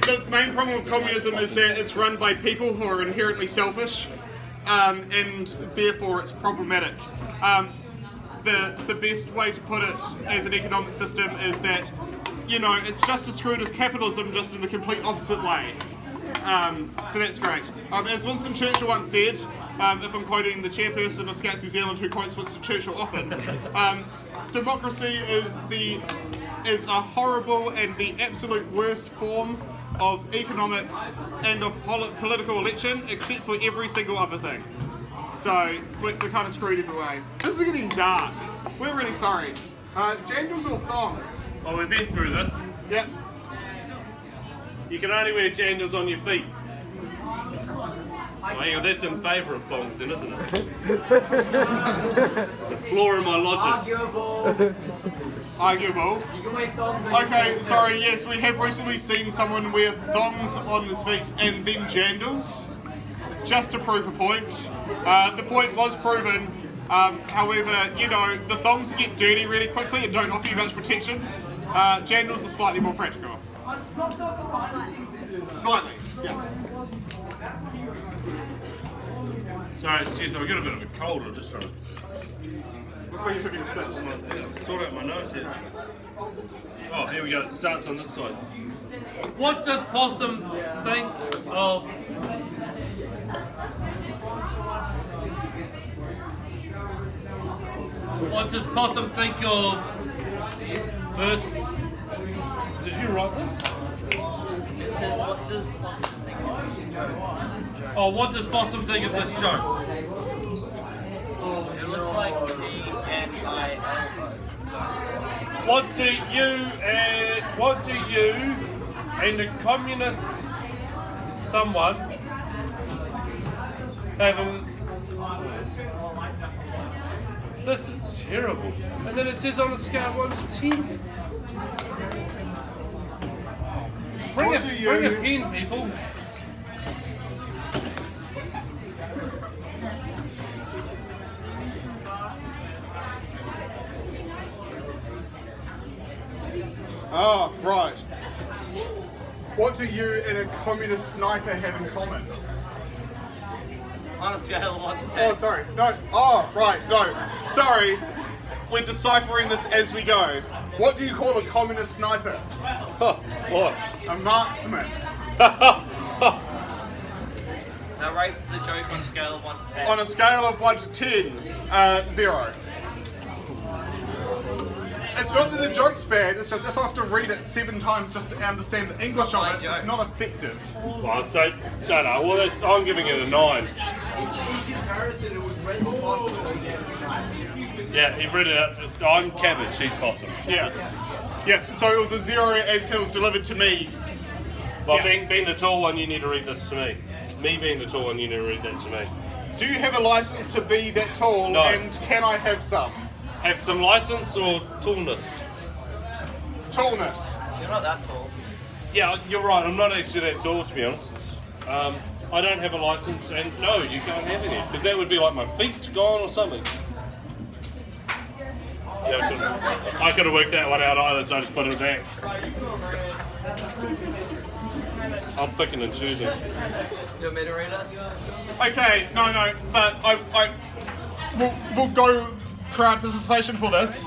The main problem with communism is that it's run by people who are inherently selfish, and therefore it's problematic. The best way to put it as an economic system is that, it's just as screwed as capitalism, just in the complete opposite way. So that's great. As Winston Churchill once said, if I'm quoting the chairperson of Scouts New Zealand, who quotes Winston Churchill often, democracy is a horrible and the absolute worst form of economics and of political election, except for every single other thing. So we're kind of screwed either way. This is getting dark. We're really sorry. Jandals or thongs? Well, we've been through this. Yep. You can only wear jandals on your feet. Oh, hang on, that's in favour of thongs then, isn't it? It's a flaw in my logic. Arguable. You can wear thongs on Okay, sorry, yes, we have recently seen someone wear thongs on his feet and then jandals, just to prove a point. The point was proven, however, the thongs get dirty really quickly and don't offer you much protection. Jandals are slightly more practical. Slightly, yeah. Sorry, excuse me, I've got a bit of a cold. I'm just trying to So you're picking a fit. sort out my nose here. Oh, here we go. It starts on this side. What does Possum think of... What does Possum think of this? Did you write this? What does Possum think of this joke? Oh, what does Possum think of this joke? It looks like T-N-I-L. What do you and a communist someone having? This is terrible. And then it says on a scale of 1 to 10. Bring a pen, people. Oh, right. What do you and a communist sniper have in common? On a scale of 1 to 10. Oh, sorry. No. Oh, right. No. Sorry. We're deciphering this as we go. What do you call a communist sniper? What? A marksman. Now rate the joke on a scale of 1 to 10. On a scale of 1 to 10, 0. It's not that the joke's bad, it's just if I have to read it 7 times just to understand the English of it, it's not effective. Well, I'd say, no, well, that's, I'm giving it a 9. In comparison, it was Red Bull Possum, so he gave it a 9. Yeah, he read it out. I'm Cabbage, he's Possum. Yeah. Yeah, so it was a 0 as it was delivered to me. Well, Yeah. being the tall one, you need to read this to me. Me being the tall one, you need to read that to me. Do you have a license to be that tall, No. and can I have some? Have some license or tallness? Tallness. You're not that tall. Yeah, you're right. I'm not actually that tall, to be honest. I don't have a license, and no, you can't have any, because that would be like my feet gone or something. Yeah, I could have worked that one out either, so I just put it back. I'm picking and choosing. You want me to read it? Okay, no, but we'll go crowd participation for this.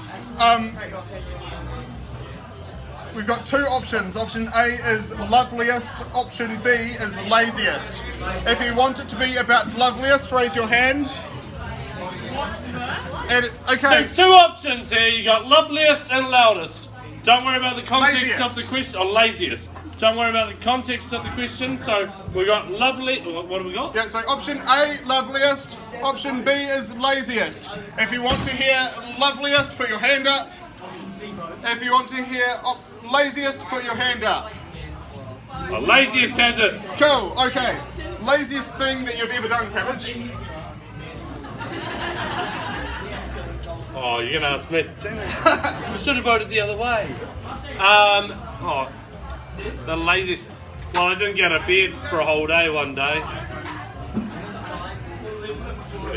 We've got 2 options. Option A is loveliest, option B is laziest. If you want it to be about loveliest, raise your hand. And, okay, So 2 options here. You got loveliest and loudest. Don't worry about the context Laziest. of the question. Or laziest. don't worry about the context of the question. So we got lovely. What do we got? Yeah, so option A, loveliest. Option B is laziest. If you want to hear loveliest, put your hand up. If you want to hear laziest, put your hand up. The laziest has it. Cool, okay. Laziest thing that you've ever done, Cabbage? Oh, you're gonna ask me. You should have voted the other way. The laziest. Well, I didn't get out of bed for a whole day one day.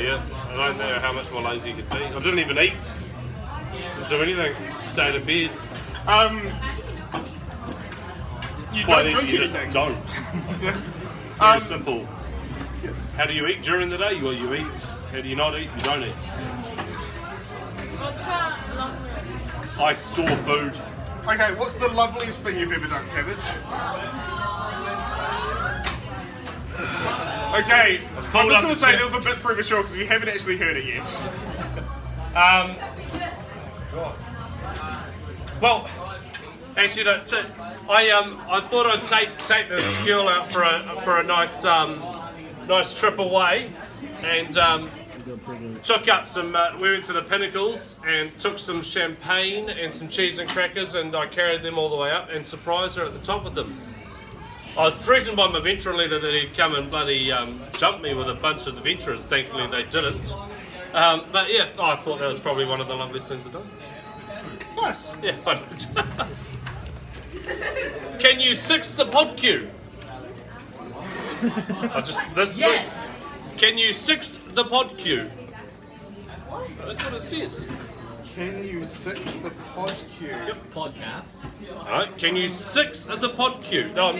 Yeah, I don't know how much more lazy you could be. I didn't even eat. Didn't do anything. Just stayed in bed. You Quite don't drink easy, you just anything. don't. Very simple. How do you eat during the day? Well, you eat. How do you not eat? You don't eat. What's that loveliest? I store food. Okay, what's the loveliest thing you've ever done, Cabbage? Okay, I'm just going to say that was a bit premature because we haven't actually heard it yet. Well, actually, no, I thought I'd take the skill out for a nice nice trip away, and took up some. We went to the Pinnacles and took some champagne and some cheese and crackers, and I carried them all the way up and surprised her at the top with them. I was threatened by my venture leader that he'd come and bloody jump me with a bunch of the venturers. Thankfully, they didn't. But yeah, I thought that was probably one of the loveliest things I've done. Nice. Yeah, I did. Can you six the pod queue? Yes. Can you six the pod queue? That's what it says. Can you six the pod queue? Podcast. Alright, can you six the pod queue? No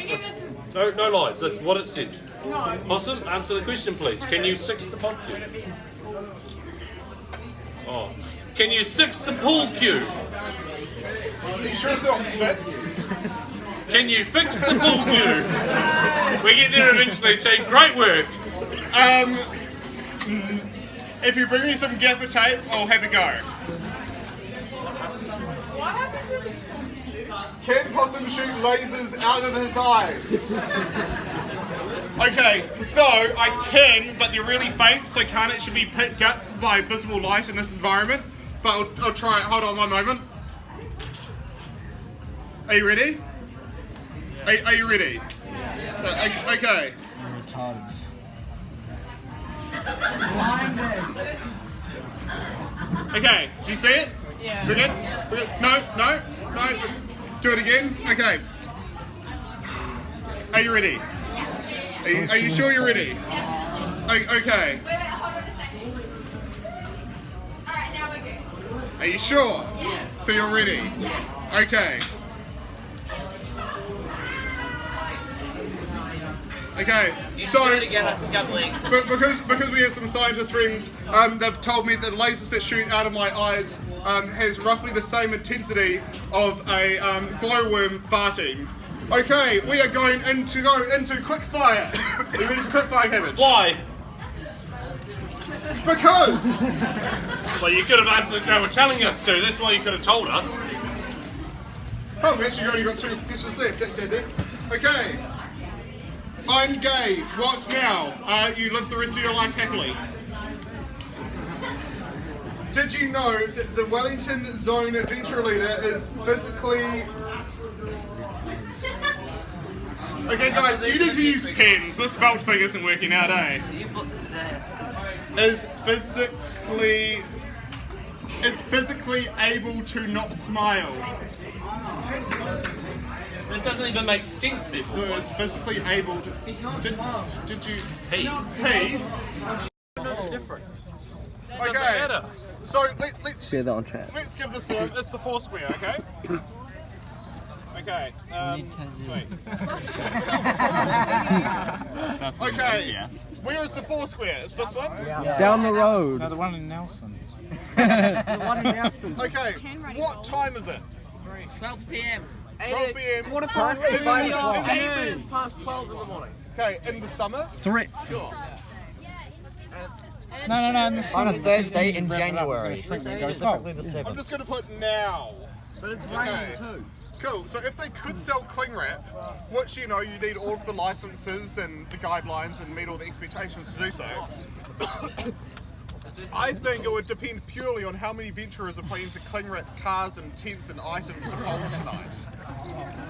lies, that's what it says. No. Possum, answer the question please. Can you six the pod queue? Oh. Can you six the pool queue? Are you sure it's not bits? Can you fix the pool queue? We get there eventually, team. Great work. If you bring me some gaffer tape, I'll have a go. What happened to me? Can Possum shoot lasers out of his eyes? Okay, so I can, but they're really faint, so can't actually be picked up by visible light in this environment. But I'll try it. Hold on one moment. Are you ready? Are you ready? Okay. Retarded. Okay, do you see it? Yeah. We're good? We're good? No. Do it again. Okay. Are you ready? Are you sure you're ready? Okay. Wait, hold on a second. Alright, now we're good. Are you sure? Yes. So you're ready? Okay. Okay, so Again, I think I'm late. but because we have some scientist friends, they've told me that the lasers that shoot out of my eyes has roughly the same intensity of a glowworm farting. Okay, we are going into quick fire. Are you ready for quick fire, Cabbage? Why? Because Well, you could have answered they were telling us to. That's why you could have told us. oh, we've actually only got 2 questions left. That's handy. Okay. I'm gay. What now? You live the rest of your life happily. Did you know that the Wellington Zone Adventure Leader is physically... Okay guys, you need to use pens. This felt thing isn't working out, eh? You put it there. Is physically able to not smile. It doesn't even make sense, people. So it's physically able to... Did you... Hey. Hey? Difference. Okay. Matter. So let's Share that on chat. let's give this one. It's the 4 square, okay? Okay. Sweet. Okay. Where is the 4 square? Is this one? Down the road. No, the one in Nelson. Okay. What time is it? 12 p.m. 12 p.m. Quarter past 8 minutes past 12 in the morning. Okay. In the summer. 3. No. On a Thursday in January. Specifically Specifically the I'm 7th. just going to put now. But it's Okay. too. Cool. So if they could sell cling wrap, which you need all of the licenses and the guidelines and meet all the expectations to do so, I think it would depend purely on how many venturers are planning to cling wrap cars and tents and items to polls tonight.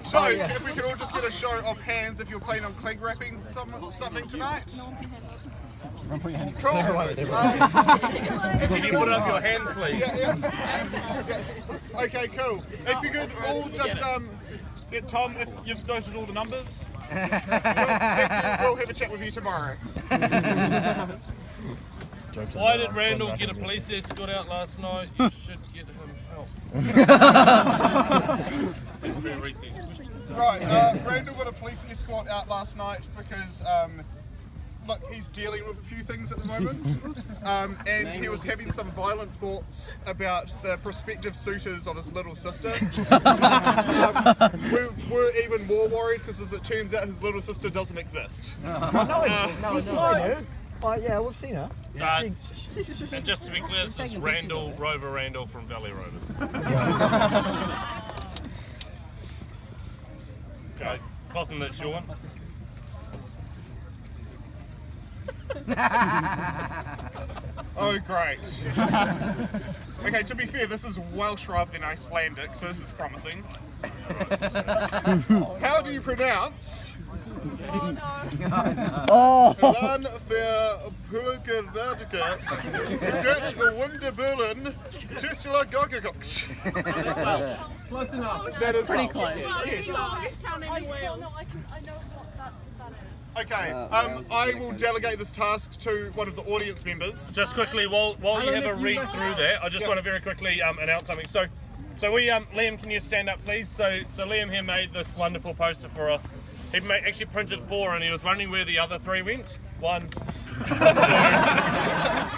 So if we could all just get a show of hands if you're planning on cling wrapping something tonight. Cool. Can you put up your hand, please? Yeah. Okay, cool. If you could all just get Tom, if you've noted all the numbers, we'll have a chat with you tomorrow. Why did Randall get a police escort out last night? You should get him help. Right, Randall got a police escort out last night because look, he's dealing with a few things at the moment, and he was having some violent thoughts about the prospective suitors of his little sister. We're even more worried because, as it turns out, his little sister doesn't exist. No, yeah, we've seen her. And just to be clear, this is Randall, Rover Randall from Valley Rovers. Okay, Possum, that's your one. Oh, great. Okay, to be fair, this is Welsh rather than Icelandic, so this is promising. How do you pronounce? Lan ver Pulgaradica, Gert Wunderburlen, Tusla Gogagok. Close enough. That is pretty Welsh. close. Yes. I know what that is. Okay, I will delegate this task to one of the audience members. Just quickly, while you have a read through that, I just want to very quickly announce something. So we, Liam, can you stand up, please? So Liam here made this wonderful poster for us. He actually printed 4, and he was wondering where the other 3 went. 1, 2,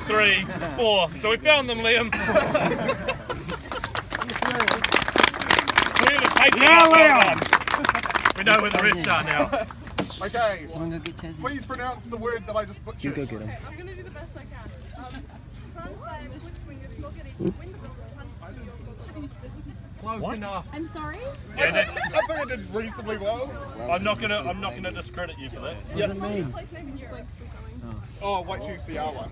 3, 4. So we found them, Liam. We're going to take them out. Liam! We know where the rest are now. Okay, Someone go get Tassie. please pronounce the word that I just butchered. You go get him. Okay, I'm gonna do the best I can. Close enough. I'm sorry? Yeah, that's, I think I did reasonably well. I'm not gonna discredit you for that. Yeah. Oh, wait till you see our one.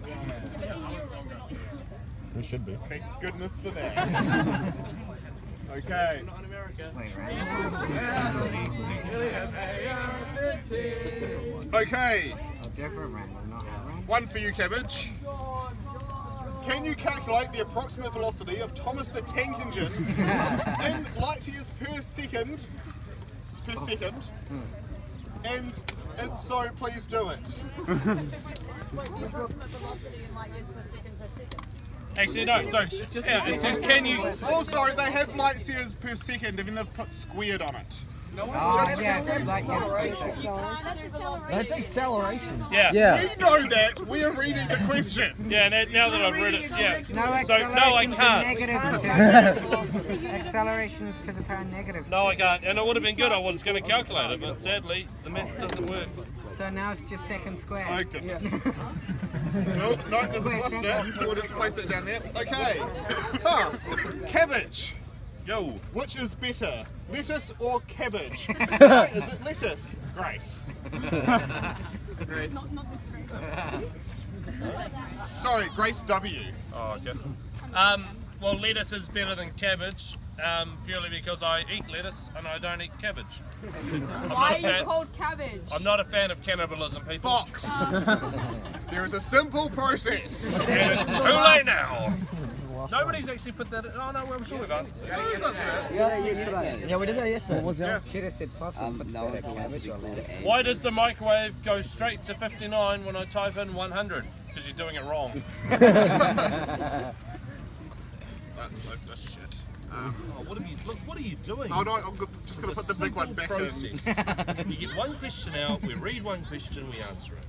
We should be. Thank goodness for that. Okay. Okay. One for you, Cabbage. Can you calculate the approximate velocity of Thomas the Tank Engine in light years per second? And if so, please do it. Actually, no. So yeah, it says can you? Oh, sorry, they have light years per second, and then they've put squared on it. That's acceleration. Yeah. We know that. We are reading the question. Yeah. Now that I've read it, yeah. No, So no, I can't. Acceleration is to the power negative. No, I can't. And it would have been good. I was going to calculate it, but sadly, the maths doesn't work. So now it's just second square. Oh, goodness. No, there's a plus there. We'll just place that down there. Okay. Cabbage. Yo. Which is better, lettuce or cabbage? Is it lettuce? Grace. Not this great. Sorry, Grace W. Oh, okay. Well, lettuce is better than cabbage, purely because I eat lettuce and I don't eat cabbage. Why are you called cabbage? I'm not a fan of cannibalism, people. Box. There is a simple process. And it's too late now. Nobody's actually put that in. Oh no, I'm sure we've answered it. Yeah, we did that yesterday. What was that? Should have said possum. No one's allowed to call it. Why does the microwave go straight to 59 when I type in 100? Because you're doing it wrong. That's shit. What are you doing? Oh no, I'm just going to put the big one back in. You get one question out, we read one question, we answer it.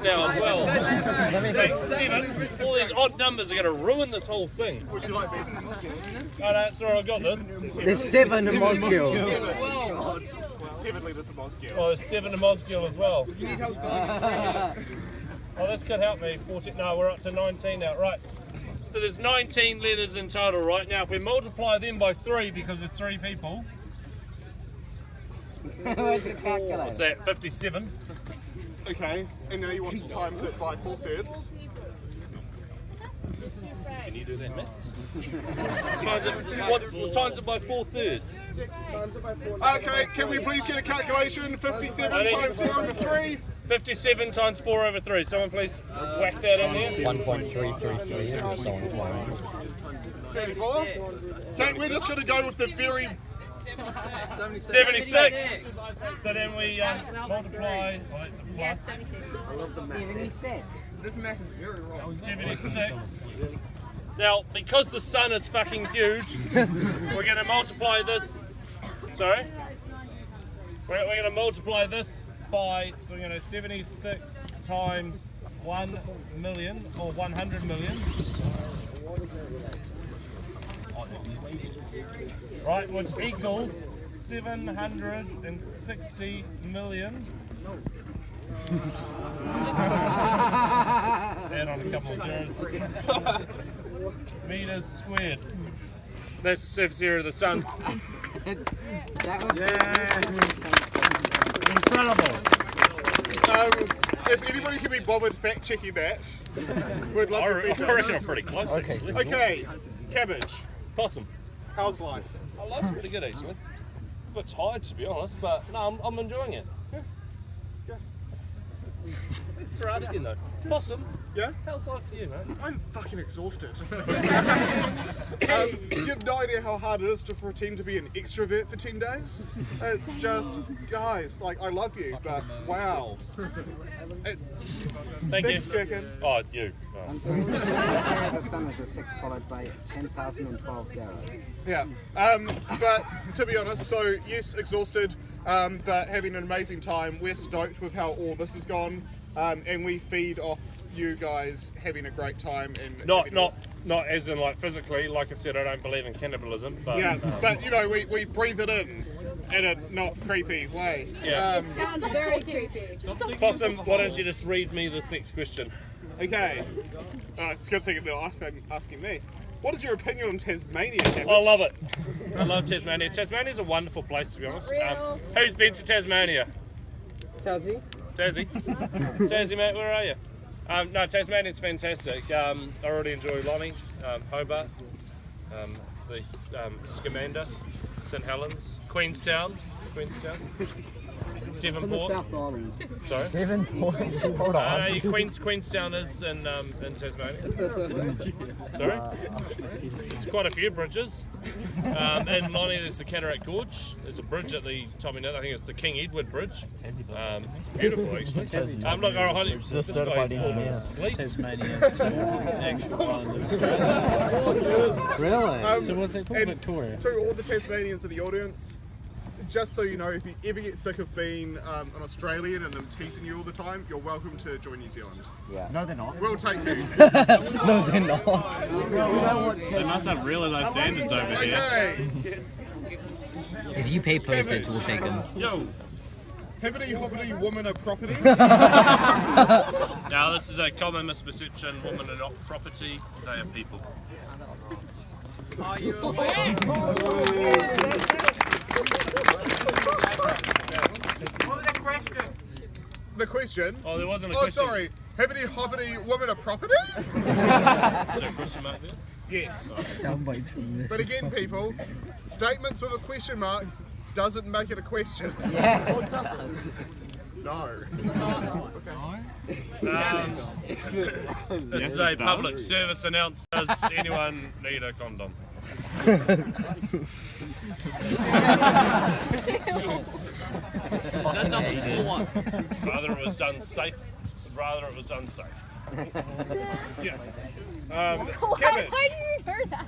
Now as well. Like 7. All these odd numbers are going to ruin this whole thing. Would you like me? Oh no, sorry, I got this. There's 7 in Mosgiel. 7 litres of Mosgiel. Oh, there's 7 in Mosgiel as well. Oh, this could help me. 14. No, we're up to 19 now. Right. So there's 19 letters in total, right? Now if we multiply them by 3, because there's 3 people, Where's the calculator? what's that, 57? Okay, and now you want to times it by 4/3. Can you do that, maths? times it by 4/3. Okay, can we please get a calculation? 57 times 4/3. 57 times 4 over 3. Someone please whack that in there. 1.333 and so on. 74. So we're just going to go with the very... 76. So then we multiply, well that's a plus, 76. This math is very wrong. 76. Now, because the sun is fucking huge, we're going to multiply this, sorry? We're going to multiply this by, so we're going to 76 times 1 million, or 100 million. Right, which equals 760 million. Add on a couple of zeros. Meters squared. That's the surface area of the sun. Incredible. If anybody can be bothered fact checking that, we'd love I to reckon I'm pretty close actually. Okay, Cabbage, Possum. how's life? Oh, life's pretty good actually. A bit tired to be honest, but no, I'm enjoying it. Let's go. Thanks for asking though. Possum, Yeah? how's life for you, mate? I'm fucking exhausted. You have no idea how hard it is to pretend to be an extrovert for 10 days. It's just, guys, like, I love you, but wow. Thank Thanks, you. Kirkin. Oh, you. I'm sorry, the surface area of the sun is a 6 followed by 10,012 zeros. Yeah, but to be honest, so yes, exhausted, but having an amazing time. We're stoked with how all this has gone, and we feed off you guys having a great time. And Not as in like physically. Like I said, I don't believe in cannibalism, but yeah, but you know, we breathe it in a not creepy way. Yeah. Sounds very creepy. Possum, why don't you just read me this next question? Okay, it's a good thing they're asking me. What is your opinion on Tasmania, Cabbage? I love it. I love Tasmania. Tasmania's a wonderful place, to be honest. Who's been to Tasmania? Tassie? Tassie? Tassie, mate, where are you? No, Tasmania's fantastic. I already enjoy Lonnie, Hobart, the Scamander, St Helens, Queenstown, Devonport. South Island. Sorry? Devonport? Hold on. Queenstowners in Tasmania. Sorry? There's quite a few bridges. In Lonnie there's the Cataract Gorge. There's a bridge at the Tommy Nut, I think it's the King Edward Bridge. It's beautiful actually. Look, I highly, this guy is falling asleep. Tasmania's actual island. Really? So what's it called? and Victoria. to all the Tasmanians in the audience, just so you know, if you ever get sick of being an Australian and them teasing you all the time, you're welcome to join New Zealand. Yeah. No, they're not. We'll take you. No, they're not. They must have really low standards over here. Okay. If you pay postage, we'll take them. Yo! Hibbity hobbity woman a property. Now this is a common misperception. Women are not property, they are people. Are you aware? What was the question? The question. Oh, there wasn't a Oh, question. sorry. Hibbity hobbity woman a property? Is there a question mark there? Yes. But again, people, statements with a question mark doesn't make it a question. Yeah. No. This is a public service announcement. Does anyone need a condom? That number's full one. Rather it was done safe, rather it was unsafe. Yeah. Why Cabbage. do you know that?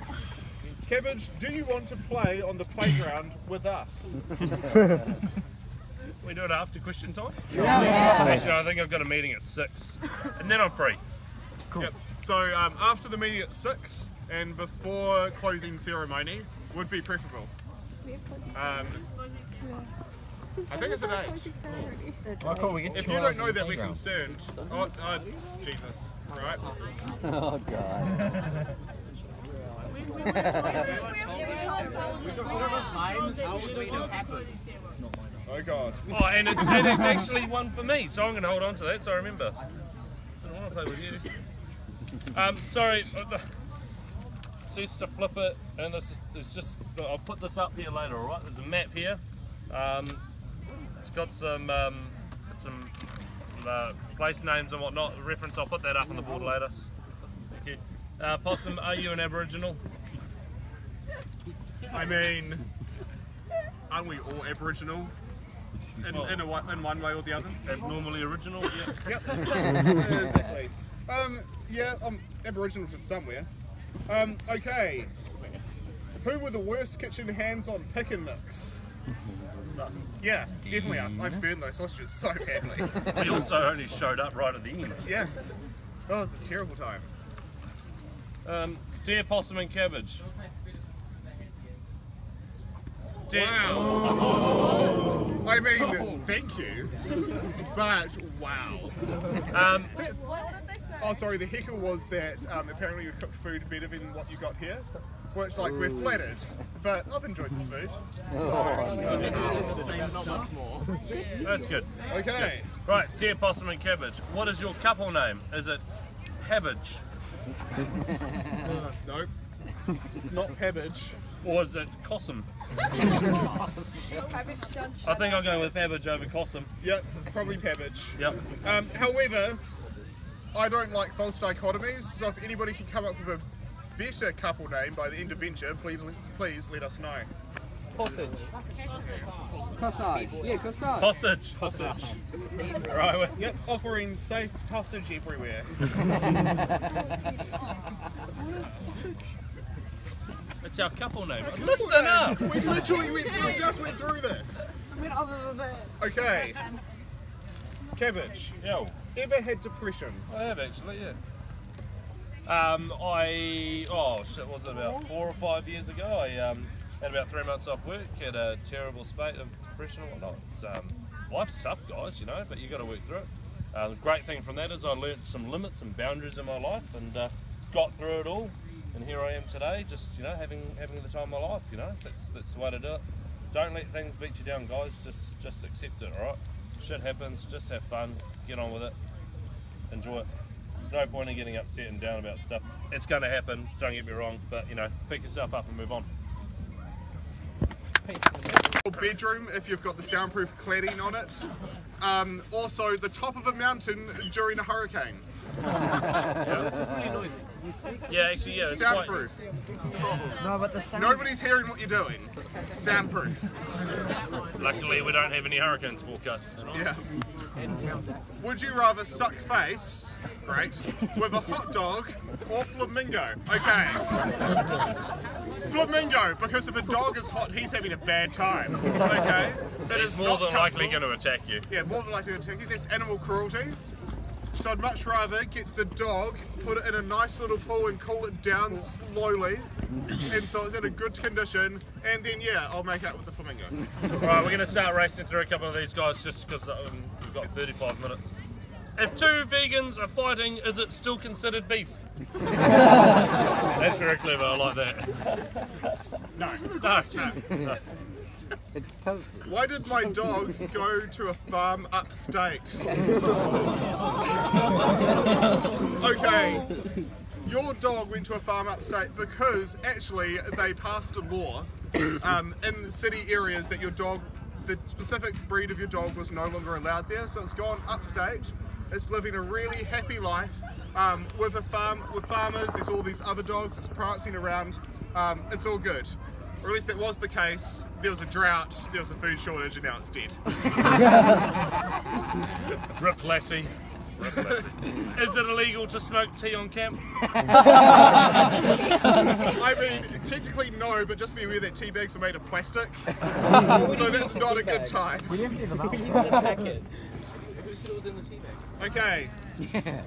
Cabbage, do you want to play on the playground with us? We do it after question time? Actually, I think I've got a meeting at 6, and then I'm free. Cool. Yep. So after the meeting at 6 and before closing ceremony would be preferable. I think it's an 8. Oh, cool. We get If you don't know that we're concerned, Jesus, right? Oh, God. Oh God. Oh, and it's actually one for me, so I'm going to hold on to that so I remember. I don't want to play with you. Sorry, cease to flip it, and this is just, I'll put this up here later, alright? There's a map here. It's got some place names and whatnot. The reference, I'll put that up on the board later. Thank you. Possum, are you an Aboriginal? I mean, aren't we all Aboriginal? In one way or the other? Abnormally original, yeah. Yep. Exactly. Yeah, I'm Aboriginal to somewhere. Okay. Who were the worst kitchen hands on pick and mix? It's us. Yeah, definitely us. I burned those sausages so badly. We also only showed up right at the end. Yeah. Oh, it's a terrible time. Dear Possum and Cabbage. Wow. I mean, thank you, but wow. Oh, sorry, the heckle was that apparently you cooked food better than what you got here, which, like, we're flattered, but I've enjoyed this food. That's good. Okay. Right, dear Possum and Cabbage, what is your couple name? Is it Habbage? Nope. It's not Habbage. Or is it Cossum? I think I'll go with Habbage over Cossum. Yep, it's probably Habbage. Yep. However, I don't like false dichotomies, so if anybody can come up with a better couple name by the end of venture, please let us know. Sausage. Sausage. Yeah, sausage. Sausage. Sausage. Right. Yep, offering safe sausage everywhere. It's our couple name. Listen up! We literally just went through this. I mean, other than that. Okay. Cabbage. Yo. Ever had depression? I have actually, yeah. Was it about 4 or 5 years ago? I had about 3 months off work, had a terrible spate of depression and whatnot. Life's tough, guys, you know, but you got to work through it. The great thing from that is I learnt some limits and boundaries in my life and got through it all. And here I am today, just, you know, having the time of my life, you know. That's the way to do it. Don't let things beat you down, guys. Just accept it, alright? Shit happens, just have fun, get on with it, enjoy it. There's no point in getting upset and down about stuff. It's going to happen, don't get me wrong, but, you know, pick yourself up and move on. Bedroom if you've got the soundproof cladding on it. Also, the top of a mountain during a hurricane. Yeah, actually, yeah. It's soundproof. No, but the sound. Nobody's hearing what you're doing. Soundproof. Luckily, we don't have any hurricanes forecast tonight. Yeah. Would you rather suck face, great, with a hot dog or flamingo? Okay. Flamingo, because if a dog is hot, he's having a bad time. Okay. That is more than likely going to attack you. Yeah, more than likely to attack you. That's animal cruelty. So I'd much rather get the dog, put it in a nice little pool and cool it down slowly, and so it's in a good condition, and then yeah, I'll make out with the flamingo. Right, we're going to start racing through a couple of these guys just because we've got 35 minutes. If two vegans are fighting, is it still considered beef? That's very clever, I like that. No. It's toasted. Why did my dog go to a farm upstate? Okay, your dog went to a farm upstate because actually they passed a law in city areas that your dog, the specific breed of your dog was no longer allowed there, so it's gone upstate. It's living a really happy life with a farm, with farmers. There's all these other dogs. It's prancing around. It's all good. Or at least that was the case. There was a drought, there was a food shortage, and now it's dead. Rip Lassie. Rip Lassie. Is it illegal to smoke tea on camp? I mean, technically no, but just be aware that tea bags are made of plastic. So that's not a good time. Okay.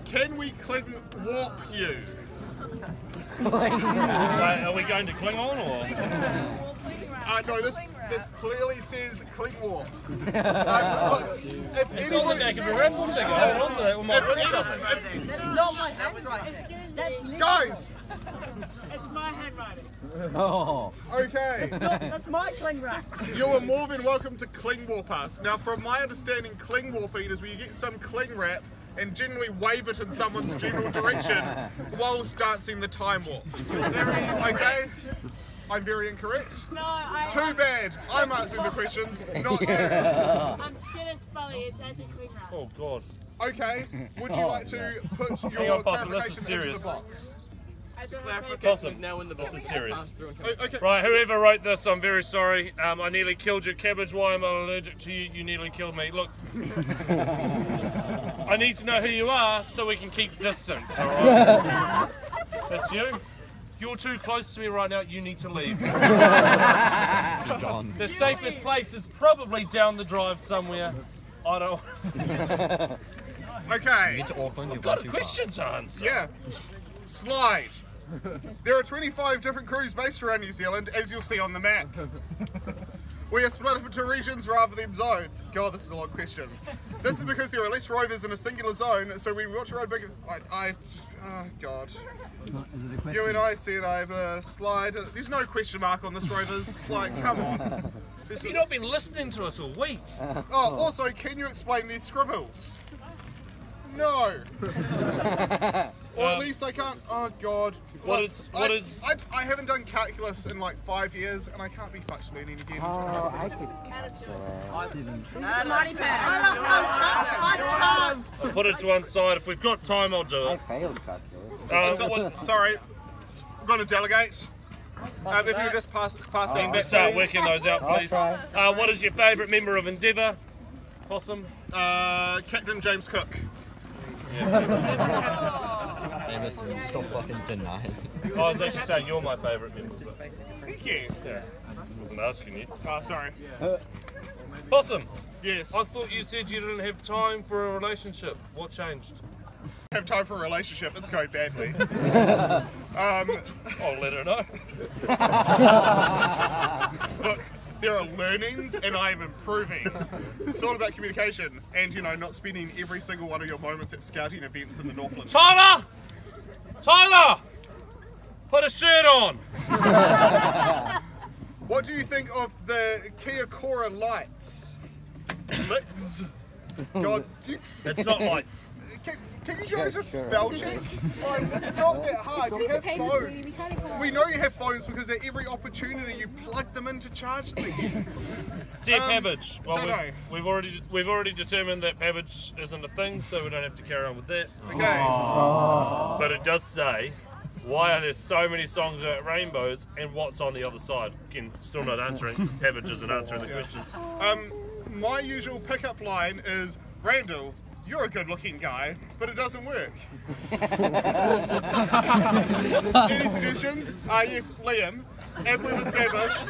Can we cling warp you? Wait, are we going to Klingon or? No, this clearly says cling warp. It's not like I can be red bull ticket. Hold on to that, we might win something. That's not my handwriting. Guys! It's my handwriting. Oh. Okay. That's my cling wrap. You are more than welcome to cling warp us. Now, from my understanding, cling warping is where you get some cling wrap and generally wave it in someone's general direction whilst dancing the time warp. Okay? I'm very incorrect. No, I. Too bad. I'm answering the questions, not you. I'm shit as Spelly. It's actually clean wrap. Oh God. Okay. Would you like to put Hang your on, Possum, this is clarification into serious. the box? I don't have paper. Possum, Now in the box. this is serious. Okay. Right, whoever wrote this, I'm very sorry. I nearly killed your cabbage. Why am I allergic to you? You nearly killed me. Look, I need to know who you are so we can keep distance. All right? That's you. You're too close to me right now. You need to leave. The safest place is probably down the drive somewhere. I don't. Okay. To Auckland, you've Got got a question to answer. Yeah. Slide. There are 25 different crews based around New Zealand, as you'll see on the map. We are split up into regions rather than zones. God, this is a long question. This is because there are less rovers in a singular zone, so when we watch a road big... oh, God. You and I said I have a slide. There's no question mark on this, rovers. Like, come on. You've not been listening to us all week. Oh, also, can you explain these scribbles? No. Or at least I can't. Oh God. Look, I haven't done calculus in like 5 years, and I can't be fucking learning again. Oh, I could. I'll put it to one side. If we've got time, I'll do I it. failed calculus. Sorry, I'm going to delegate. If you could just pass that back, Start please. working those out, please. What is your favourite member of Endeavour? Possum? Captain James Cook. Emerson, stop fucking denying. I was actually saying you're my favourite member. Thank you. Yeah, I wasn't asking you. Oh, sorry. Possum, Yes. I thought you said you didn't have time for a relationship. What changed? Have time for a relationship. It's going badly. I'll let her know. Look, there are learnings, and I am improving. It's all about communication, and not spending every single one of your moments at scouting events in the Northland. Tyler! Tyler! Put a shirt on! What do you think of the Kia Cora lights? Lights. God, It's not lights. can you guys just spell check? Like, it's not that hard. You have phones. We know you have phones because at every opportunity you plug them in to charge them again. Dear Pabbage, well, don't know. we've already determined that Pabbage isn't a thing, so we don't have to carry on with that. Okay. But it does say, why are there so many songs about rainbows and what's on the other side? Again, still not answering, because Pabbage isn't answering the questions. My usual pickup line is, Randall, you're a good-looking guy, but it doesn't work. Any suggestions? Yes, Liam. As we've established,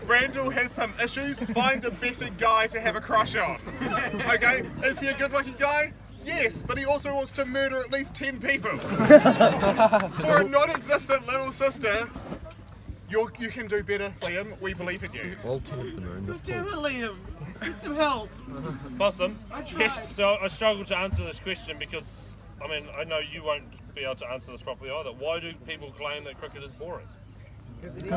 Randall has some issues. Find a better guy to have a crush on. Okay? Is he a good-looking guy? Yes, but he also wants to murder at least 10 people. For a non-existent little sister, you can do better, Liam. We believe in you. Damn it, Liam. Need some help. Possum? Yes. So I struggle to answer this question because, I know you won't be able to answer this properly either. Why do people claim that cricket is boring? Get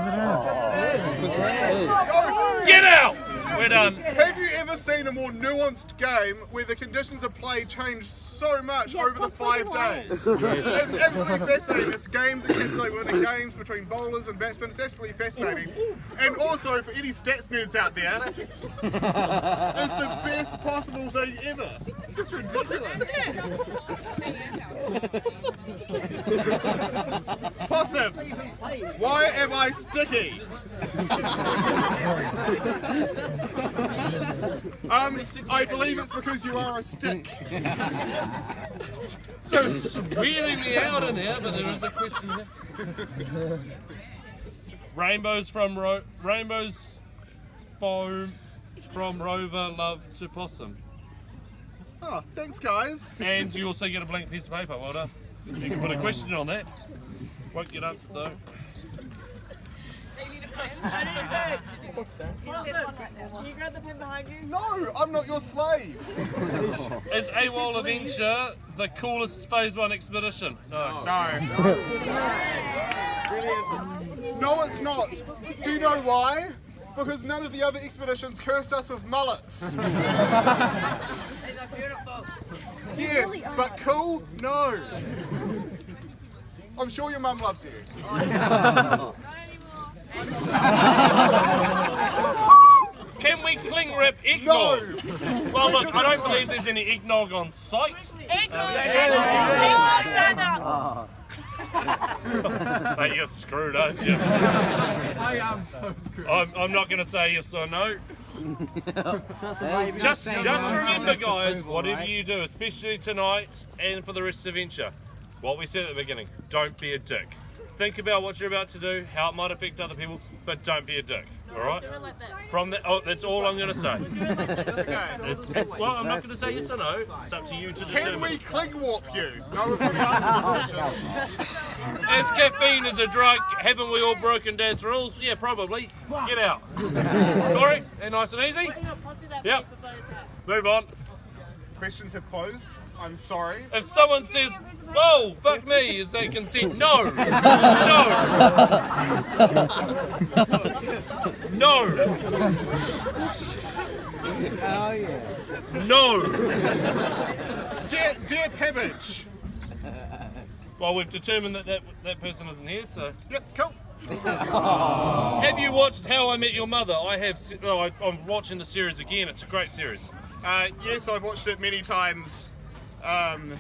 out! We're done. Have you ever seen a more nuanced game where the conditions of play change so much over the 5 days? It's absolutely fascinating. It's games against winning games between bowlers and batsmen. It's absolutely fascinating. And also, for any stats nerds out there, it's the best possible thing ever. It's just ridiculous. Possum, why am I sticky? I believe it's because you are a stick. So it's wheeling me out of there, but there is a question there. Rainbows from Rover love to Possum. Oh, thanks guys. And you also get a blank piece of paper, well done. You can put a question on that. Won't get answered though. I need a pen. Can you grab the pen behind you? No, I'm not your slave. Is AWOL Adventure the coolest Phase 1 expedition? No. No. No, it's not. Do you know why? Because none of the other expeditions cursed us with mullets. These are beautiful. Yes, but cool? No. I'm sure your mum loves you. Can we cling wrap eggnog? No. Well, look, I don't believe there's any eggnog on site. Eggnog, stand up. Mate, you're screwed, aren't you? I am so screwed. I'm not going to say yes or no. Just remember, guys, whatever you do, especially tonight and for the rest of the venture, what we said at the beginning, don't be a dick. Think about what you're about to do, how it might affect other people, but don't be a dick. All right? From that, that's all I'm going to say. Well, I'm not going to say yes or no. It's up to you to determine. Can we cling warp you? No, we've already answered this question. As caffeine is a drug, haven't we all broken Dad's rules? Yeah, probably. Get out. Corey, nice and easy? Yep. Move on. Questions have closed. I'm sorry. If someone says, "Oh, fuck me," is that consent? No. No. No. Oh yeah. No. Dear Pibbage. Well, we've determined that person isn't here, so. Yep, cool. Have you watched How I Met Your Mother? I have. Oh, I'm watching the series again. It's a great series. Yes, I've watched it many times. And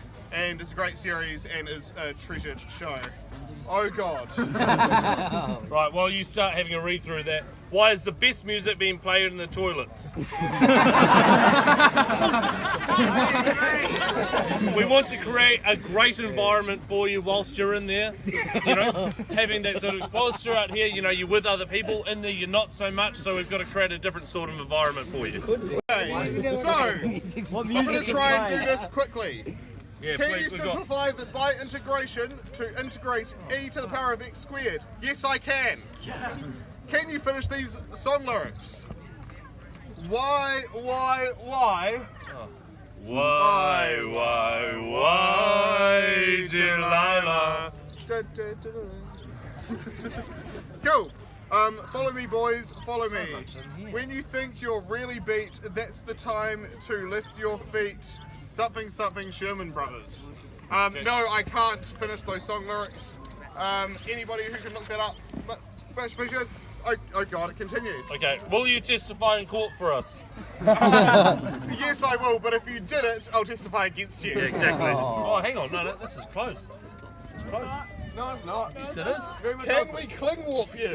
it's a great series and is a treasured show. Oh God. Right, while you start having a read through that, why is the best music being played in the toilets? We want to create a great environment for you whilst you're in there. You know, having that sort of, whilst you're out here, you know, you're with other people. In there, you're not so much, so we've got to create a different sort of environment for you. Okay, so I'm going to try and do this quickly. Yeah, Can please, you simplify the by integration to integrate e to the power of x squared? Yes, I can. Can you finish these song lyrics? Why? Why, Delilah? Cool. Follow me, boys. Follow me. When you think you're really beat, that's the time to lift your feet. Something Sherman Brothers. No, I can't finish those song lyrics. Anybody who can look that up. But oh God, it continues. Okay, will you testify in court for us? Yes, I will, but if you did it, I'll testify against you. Yeah, exactly. Oh, hang on, no, this is closed. It's closed. No, it's not. Yes, it is. Can we cling warp you?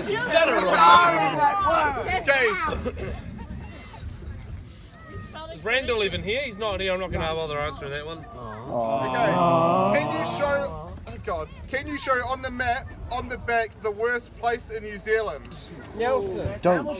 You've done it wrong. Okay. Is Randall even here? He's not here. I'm not going to bother answering that one. Okay. Can you show? Oh God. Can you show on the map, on the back, the worst place in New Zealand? Nelson. Don't. Go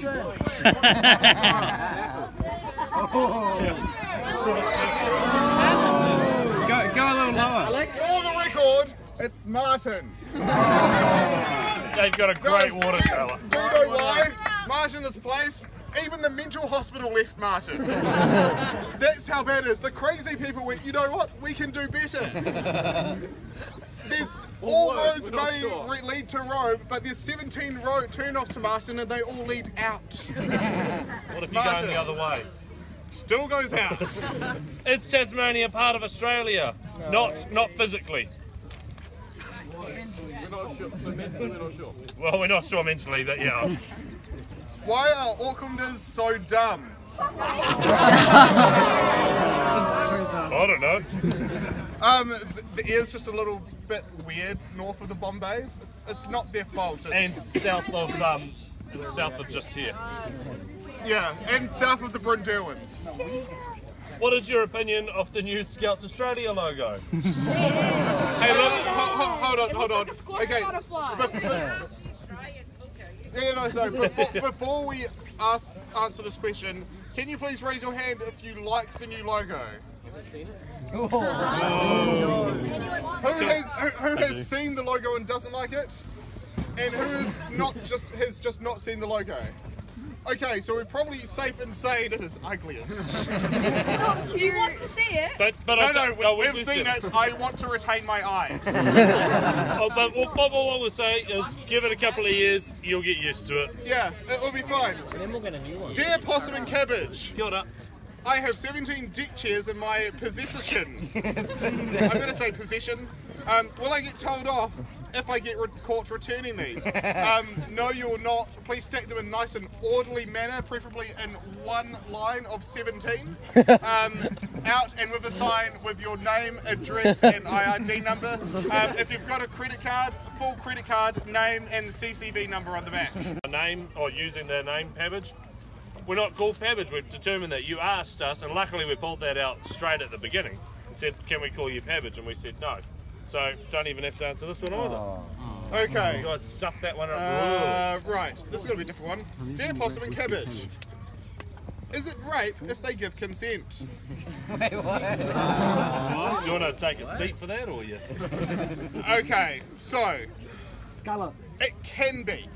Go a little lower. For the record, it's Martin. They've got a great water tower. Do you know why? Martin is place. Even the mental hospital left Martin. That's how bad it is. The crazy people went, you know what? We can do better. There's all roads may lead to Rome, but there's 17 road turn-offs to Martin, and they all lead out. What if you're going the other way? Still goes out. Is Tasmania part of Australia? No. Not physically. We're not sure, so mentally we're not sure. Well, we're not sure mentally that, yeah. Why are Aucklanders so dumb? I don't know. The air's just a little bit weird north of the Bombays. It's not their fault. And south of just here. Yeah, and south of the Brynderwins. What is your opinion of the new Scouts Australia logo? Hey, look. Hold on. Okay. Yeah, no, so before we answer this question, can you please raise your hand if you like the new logo? Who has seen the logo and doesn't like it? And who has just not seen the logo? Okay, so we're probably safe in saying it is ugliest. Do you want to see it? But No, we've we've seen it. I want to retain my eyes. Oh, but what we'll say is give it a couple of years, you'll get used to it. Yeah, it will be fine. And then we'll get a new one. Dear Possum and Cabbage, Kia ora. I have 17 deck chairs in my possession. I'm going to say possession. Will I get told off if I get caught returning these? No, you will not. Please stack them in nice and orderly manner, preferably in one line of 17. Out and with a sign with your name, address, and IRD number. If you've got a credit card, full credit card, name, and CCV number on the back. A name or using their name, Pabbage. We're not called Pabbage, we've determined that. You asked us, and luckily we pulled that out straight at the beginning and said, can we call you Pabbage? And we said no. So don't even have to answer this one either. Okay. You guys stuffed that one up. Right, this is going to be a different one. Dear Possum and Cabbage, is it rape if they give consent? Wait, what? Do you want to take a seat for that, or you? Okay, so Scarlet. it can be.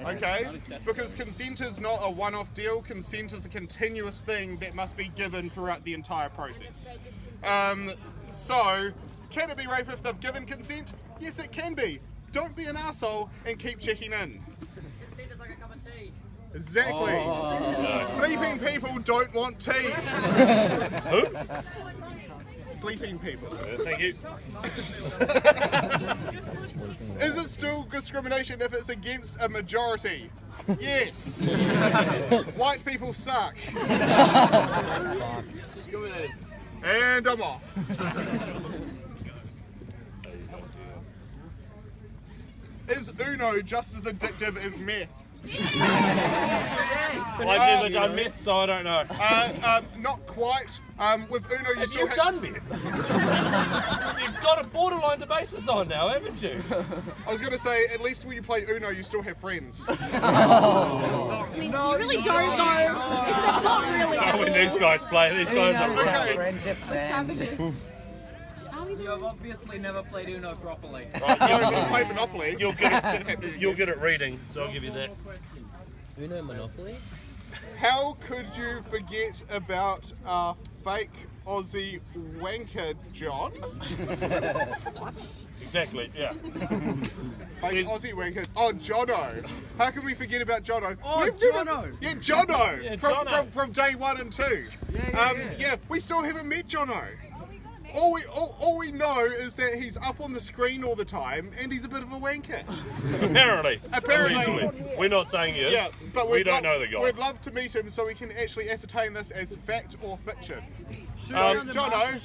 Okay, because consent is not a one-off deal. Consent is a continuous thing that must be given throughout the entire process. So, can it be rape if they've given consent? Yes, it can be. Don't be an asshole and keep checking in. Consent is like a cup of tea. Exactly. Sleeping people don't want tea. Who? Sleeping people. Thank you. Is it still discrimination if it's against a majority? Yes. White people suck. And I'm off. Is Uno just as addictive as meth? I've never done meth, so I don't know. Not quite. With Uno, you Have still you done meth? You've got a borderline to basis on now, haven't you? I was going to say, at least when you play Uno, you still have friends. You really don't though. Except not really. Oh, when these guys play, these guys are Okay. Friendship band. Savages. You have obviously never played Uno properly. right. No, when you play Monopoly, You're good it's at gonna happen. you're good at reading, so I'll give you that. Uno Monopoly? How could you forget about our fake Aussie wanker, John? Exactly, yeah. Fake He's- Aussie wanker. Oh, Jono. How can we forget about Jono? Oh, We've never- Jono. Yeah, Jono. Yeah, from, Jono. From day 1 and 2. Yeah, we still haven't met Jono. All we know is that he's up on the screen all the time and he's a bit of a wanker. Apparently. Apparently. Allegedly. We're not saying he is. Yeah, but we don't know the guy. We'd love to meet him so we can actually ascertain this as fact or fiction. So, Um, Jono,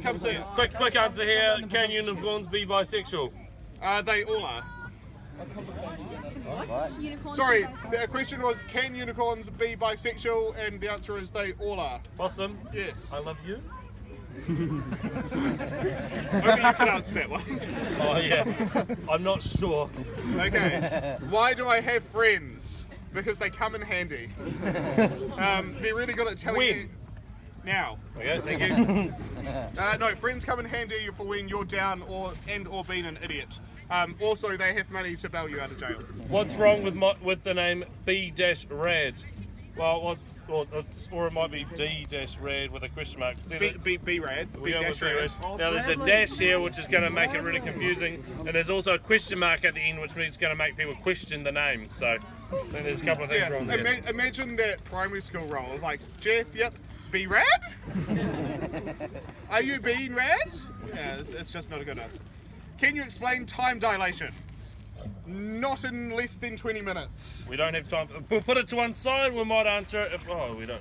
come see us. Quick answer here. Can unicorns be bisexual? They all are. Unicorn. Sorry, the question was, can unicorns be bisexual? And the answer is they all are. Possum, Yes. I love you. Only you can answer that one. Oh, yeah. I'm not sure. Okay. Why do I have friends? Because they come in handy. They're really good at telling When? you. Now. Okay, thank you. No, friends come in handy for when you're down or being an idiot. Also, they have money to bail you out of jail. What's wrong with the name B-Rad? Well, or it might be D-Rad with a question mark. See that? Be rad. We go with B-rad. B-Rad. Now there's a dash here which is going to make it really confusing, and there's also a question mark at the end which means it's going to make people question the name. So then there's a couple of things Yeah, wrong there. imagine that primary school role. Like, Jeff, yep, be rad? Are you being rad? Yeah, it's just not a good enough. Can you explain time dilation? Not in less than 20 minutes. We don't have time. We'll put it to one side. We might answer it. We're not.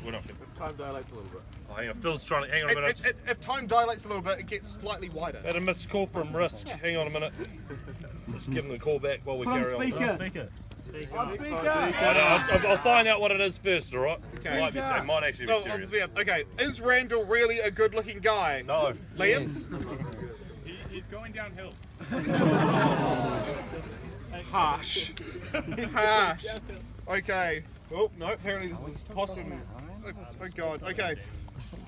Time dilates a little bit. Oh, hang on. Phil's trying to. Hang on a minute. If time dilates a little bit, it gets slightly wider. Had a missed call from Risk. Hang on a minute. Let's give him the call back while we carry on. I'll find out what it is first, all right? Okay. It might actually be Oh, serious. yeah, okay. Is Randall really a good-looking guy? No. Liam? He's going downhill. Harsh. Harsh. Okay. Oh, no, apparently this is Possum. Oh, God. Okay.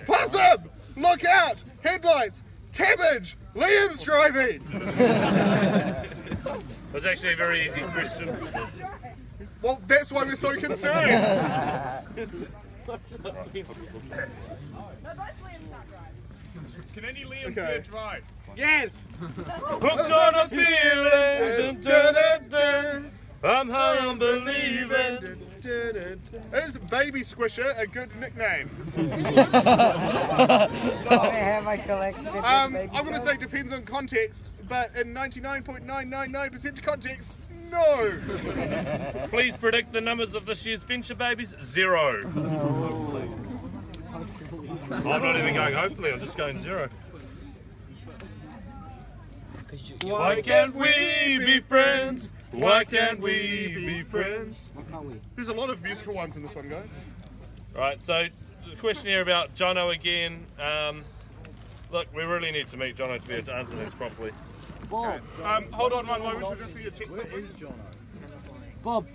Possum! Look out! Headlights! Cabbage! Liam's driving! It's actually a very easy question. Well, that's why we're so concerned. Can any Liam's Okay. get right? Yes. Hooked on a feeling. Dun, dun, dun. I'm unbelieving. Is Baby Squisher a good nickname? I have my collection of I'm baby going to dolls. say depends on context, but in 99.999% context, no. Please predict the numbers of this year's Venture Babies. 0. I'm not even going hopefully, I'm just going 0. Why can't we be friends? Why can't we be friends? Why can't we? There's a lot of musical ones in this one, guys. Right, so the question here about Jono again. Look, we really need to meet Jono to be able to answer this properly. Bob. Hold on one moment, we'll just need to check something. Bob.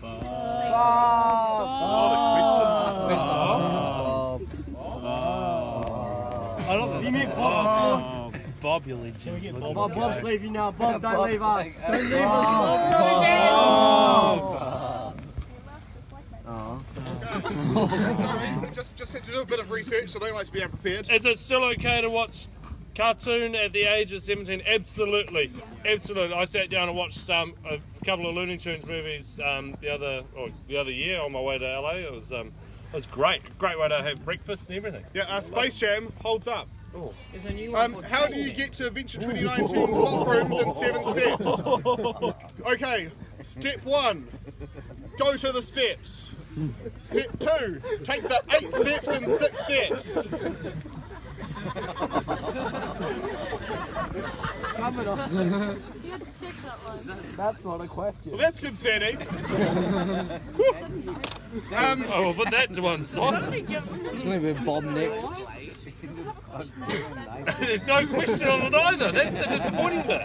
A lot of questions. I don't you mean Bob? Bob, you legend. Bob's leaving now. Bob, don't leave us. Don't leave Sorry, just had to do a bit of research, so I don't like to be unprepared. Is it still okay to watch cartoon at the age of 17? Absolutely, absolutely. I sat down and watched a couple of Looney Tunes movies the other year on my way to LA. It was great way to have breakfast and everything. Yeah, Space Jam holds up. Oh. There's a new one. How do you get to Adventure 2019 plot rooms in 7 steps? Okay, step 1, go to the steps. Step 2, take the 8 steps in 6 steps. Coming on. You have to check that one. That's not a question. Well, that's concerning. Oh, we'll put that to one side. It's going to be Bob next. There's no question on it either. That's the disappointing bit.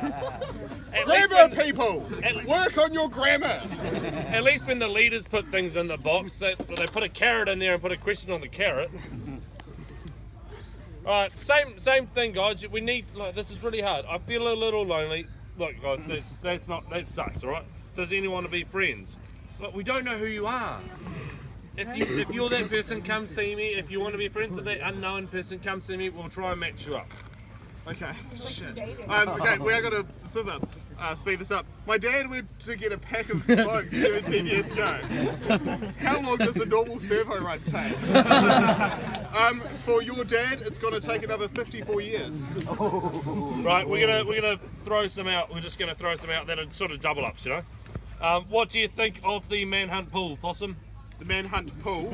Grammar, people! Work on your grammar! At least when the leaders put things in the box, they put a carrot in there and put a question on the carrot. Alright, same thing, guys. We need, like, this is really hard. I feel a little lonely. Look, guys, that sucks, alright? Does anyone want to be friends? Look, we don't know who you are. If you're that person, come see me. If you want to be friends with that unknown person, come see me. We'll try and match you up. Okay, shit. Okay, we are going to sort of speed this up. My dad went to get a pack of smokes 17 years ago. How long does a normal servo run take? For your dad, it's going to take another 54 years. Right, we're gonna throw some out. We're just gonna throw some out that are sort of double ups, you know. What do you think of the Manhunt pool, Possum? The Manhunt pool.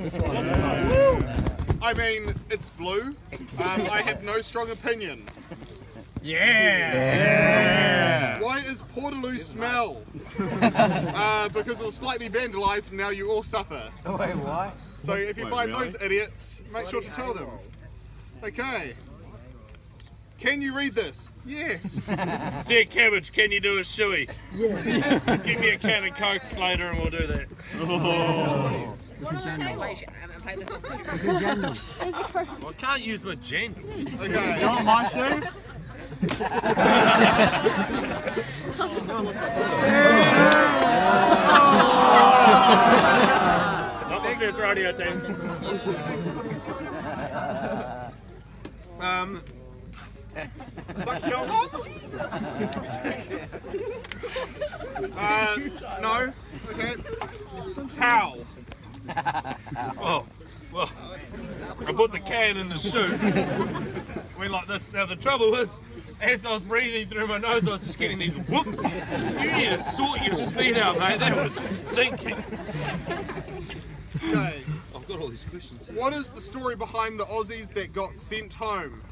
I mean, it's blue. I have no strong opinion. Yeah. Why is Portaloo smell? Because it was slightly vandalised and now you all suffer. Wait, why? So if you find those idiots, make sure to tell them. Okay. Can you read this? Yes. Dear Cabbage, can you do a shoey? Yeah. Give me a can of Coke later and we'll do that. Oh. Well, I can't use my gender. Okay. You want my shoe? Not like this radio team. Suck your nuts? No. Okay. How? Oh, well, I put the can in the shoe. Went like this. Now the trouble is, as I was breathing through my nose, I was just getting these whoops. You need to sort your speed out, mate. That was stinking. Okay. I've got all these questions here. What is the story behind the Aussies that got sent home?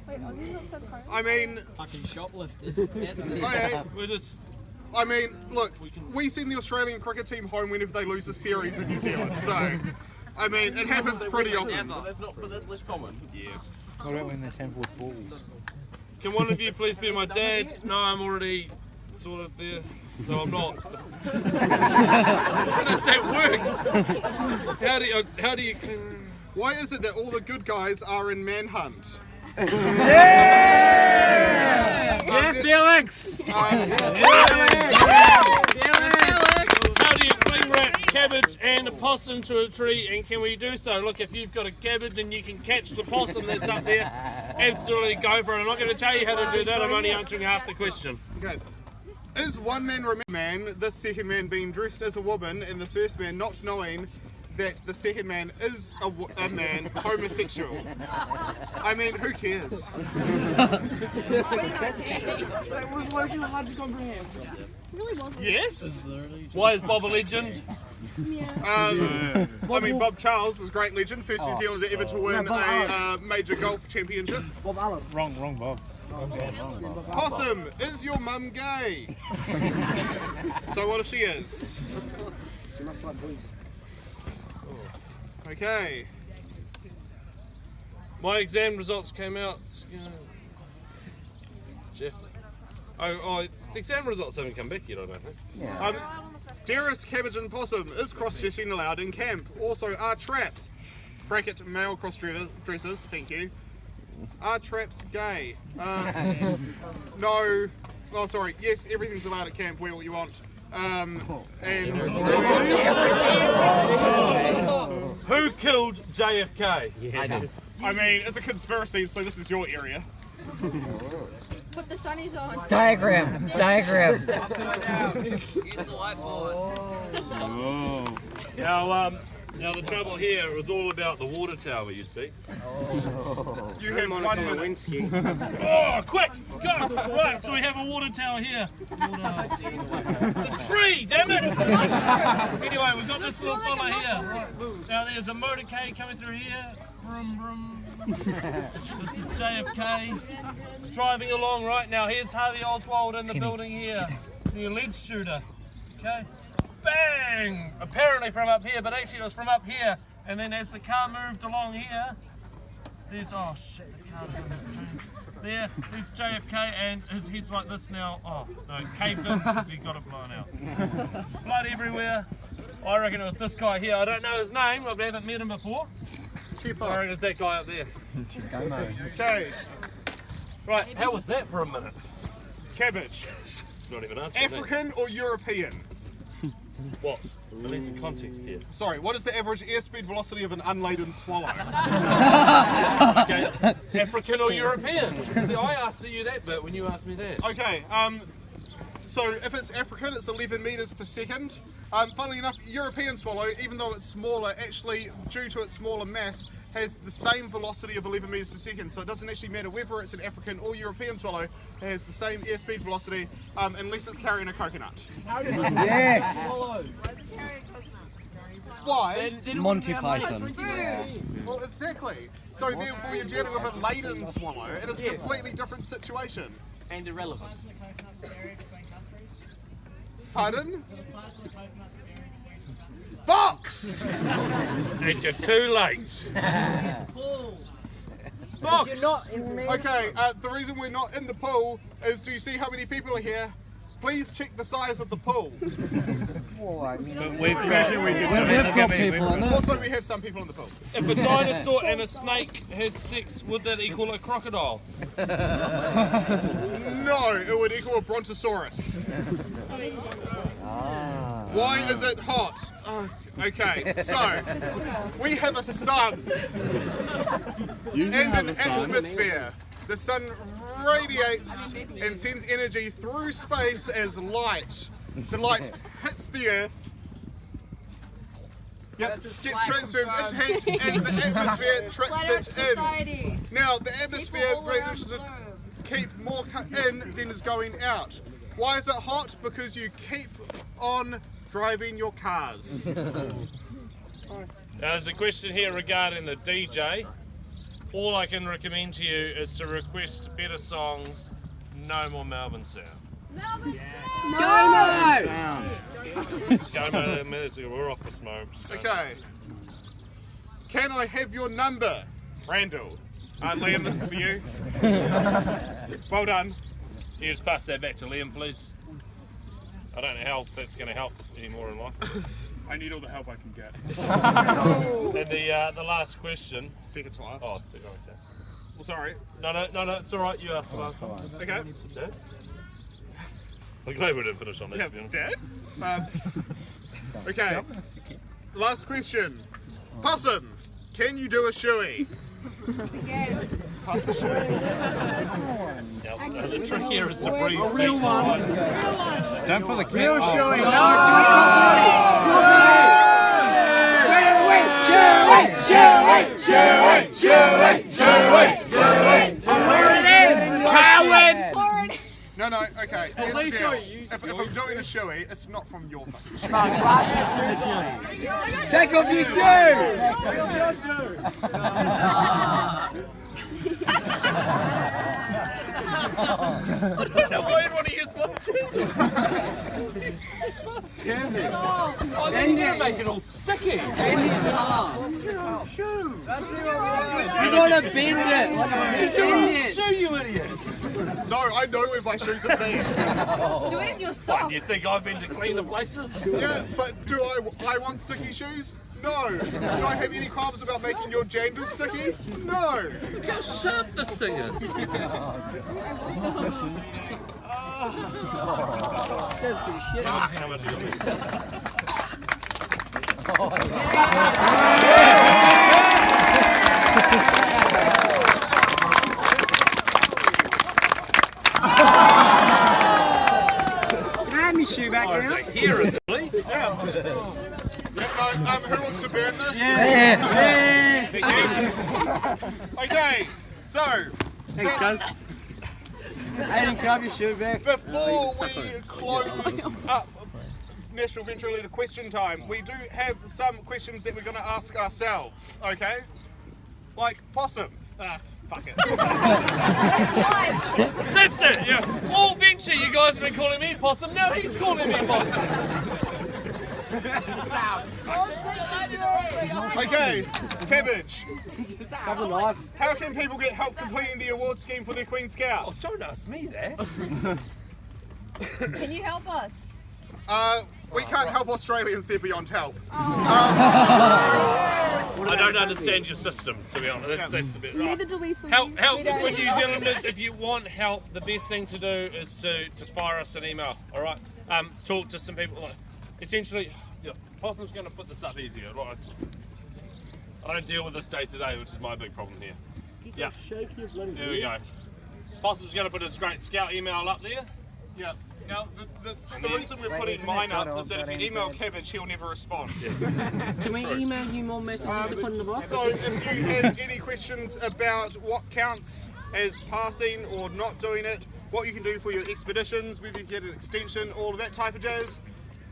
Wait, Aussies not sent home? I mean, Fucking shoplifters. That's it. We're just. I mean, look, we send the Australian cricket team home whenever they lose a series in New Zealand, so, I mean, it happens pretty often. That's less common. Yeah. I don't win the 10 with balls. Can one of you please be my dad? No, I'm already sort of there. No, I'm not. How does that work? How do you? Why is it that all the good guys are in Manhunt? Yeah, Felix. cabbage and a possum to a tree, and can we do so? Look, if you've got a cabbage and you can catch the possum that's up there, absolutely go for it. I'm not going to tell you how to do that, I'm only answering half the question. Okay. Is one man this second man being dressed as a woman, and the first man not knowing that the second man is a man homosexual? I mean, who cares? That was way too hard to comprehend. Really wasn't. Yes? Why is Bob a legend? I mean, Bob Charles is a great legend, first New Zealander ever to win a major golf championship. Bob Alice. Wrong Bob. Possum, is your mum gay? So what if she is? She must like boys. Okay. My exam results came out. Jeff. Oh, the exam results haven't come back yet, I don't think. Darius, cabbage and possum, is cross-dressing allowed in camp? Also, are traps, bracket male cross-dressers, thank you, are traps gay? No. Oh, sorry. Yes, everything's allowed at camp. Wear what you want. Who killed JFK? I mean, it's a conspiracy, so this is your area. Put the sunnies on. Diagram. Use the whiteboard. Now the trouble here, it was all about the water tower, you see. You have 1 minute. Oh, quick, go! Right, so we have a water tower here. It's a tree, damn it! Anyway, we've got this little fella here. Now there's a motorcade coming through here. Vroom, vroom. This is JFK. It's driving along right now. Here's Harvey Oswald in the building here. The alleged shooter. Okay? Bang! Apparently from up here, but actually it was from up here. And then as the car moved along here, there's, oh shit, the car's going to there, there's JFK, and his head's like this now. Oh, no, caved in because he got it blown out. Blood everywhere. I reckon it was this guy here. I don't know his name, I haven't met him before. I reckon it's that guy up there. Okay. Right, how was that for a minute? Cabbage. It's not even answering African or European? What? I need some context here. Sorry, what is the average airspeed velocity of an unladen swallow? Okay. African or European? See, I asked you that bit when you asked me that. Okay, so if it's African, it's 11 metres per second. Funnily enough, European swallow, even though it's smaller, actually, due to its smaller mass, has the same velocity of 11 metres per second. So it doesn't actually matter whether it's an African or European swallow, it has the same airspeed velocity, unless it's carrying a coconut. Yes! Why? Monty Python. Well, exactly. So therefore you're dealing with a laden swallow. It is a completely different situation. And irrelevant. Pardon? Box! And you're too late. Box! Okay, the reason we're not in the pool is, do you see how many people are here? Please check the size of the pool. We've got people in it. Also, we have some people in the pool. If a dinosaur and a snake had sex, would that equal a crocodile? No, it would equal a brontosaurus. Why is it hot? Oh, okay, so we have a sun and an atmosphere. The sun radiates and sends energy through space as light. The light hits the earth, gets transformed into heat, and the atmosphere traps it in. Now, the atmosphere manages to keep more in than is going out. Why is it hot? Because you keep on driving your cars. Now, there's a question here regarding the DJ. All I can recommend to you is to request better songs, no more Melbourne sound. Melbourne ScoMo, we're off this moment. Okay. Can I have your number? Randall. Liam, this is for you. Well done. Can you just pass that back to Liam, please? I don't know how that's going to help anymore in life. I need all the help I can get. And the last question. Second to last. Oh, okay. Well, sorry. No, it's all right. You asked the last one. Okay. Dad? I'm glad we didn't finish on that, Yeah, to be honest. Dad? Okay. Last question. Possum, can you do a shoey? Pass the shoey. The trick here is to breathe deep. Don't put the real showing. No, okay. Here's the deal. If I'm doing a shoey, it's not from your fucking shoe. Take off your I don't know why everybody is watching. Oh, then you make it all sticky. You gotta bend it. Shoe, you idiot. No, I know where my shoes have been. Do it in your sock. You think I've been to cleaner places? Yeah, but do I want sticky shoes? No. Do I have any qualms about making your jandal sticky? No. Look how sharp this thing is. That's pretty shit. How much you got? Can I have my shoe back now? Here, really? Yeah. Who wants to burn this? Okay, so. Thanks, guys. Aiden, can I have your shoe back? Before we close up National Venture Leader question time, we do have some questions that we're going to ask ourselves, okay? Like Possum. Fuck it. That's it, yeah. All Venture, you guys have been calling me Possum, now he's calling me Possum. Okay, Cabbage. Have a knife. How can people get help completing the award scheme for their Queen Oh, Scouts? don't ask me that. Can you help us? We can't help Australians, they're beyond help. I don't understand your system, to be honest. That's the bit. Right. Neither do we, sweetie. Help We don't. with New Zealanders. If you want help, the best thing to do is to fire us an email. All right. Talk to some people. Like, essentially, yeah, Possum's going to put this up easier. Right. I don't deal with this day to day, which is my big problem here. Yeah. There we go. Possum's going to put his great scout email up there. Yeah. Now, the reason we're putting mine up is that if you email Cabbage, he'll never respond. Can we email you more messages to put in the box? So if you have any questions about what counts as passing or not doing it, what you can do for your expeditions, whether you get an extension, all of that type of jazz,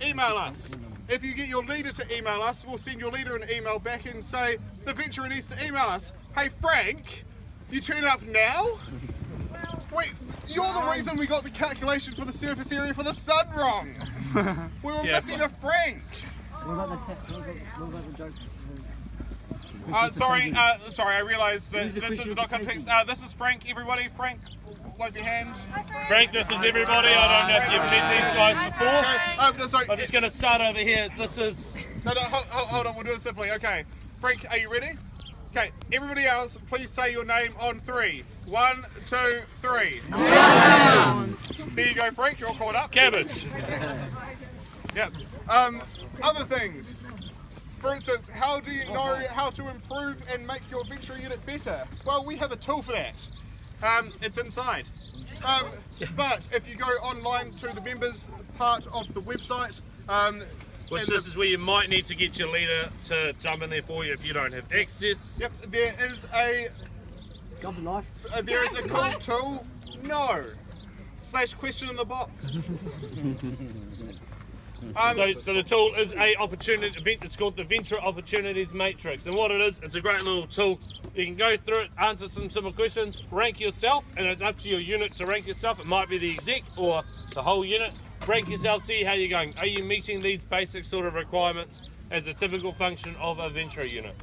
email us. If you get your leader to email us, we'll send your leader an email back and say, the venturer needs to email us. Hey Frank, you turn up now? Wait, you're the reason we got the calculation for the surface area for the sun wrong. We were missing a Frank. What about the joke? Sorry, I realised that this is not context. This is Frank, everybody. Frank, wave your hand. Frank, this is everybody. I don't know if you've met these guys before. No, sorry. I'm just going to start over here. This is... No, hold on, we'll do it simply. Okay, Frank, are you ready? Okay, everybody else, please say your name on 3. 1, 2, 3. There you go, Frank, you're all caught up. Cabbage. Yep. Other things. For instance, how do you know how to improve and make your venture unit better? Well, we have a tool for that. It's inside. But if you go online to the members part of the website, which this is where you might need to get your leader to jump in there for you if you don't have access. Yep, there is a... Got the knife? There is a cool tool. No. / question in the box. So the tool is a opportunity event. It's called the Venture Opportunities Matrix, and what it is, it's a great little tool. You can go through it, answer some simple questions, rank yourself, and it's up to your unit to rank yourself. It might be the exec or the whole unit. Rank yourself, see how you're going. Are you meeting these basic sort of requirements as a typical function of a venture unit?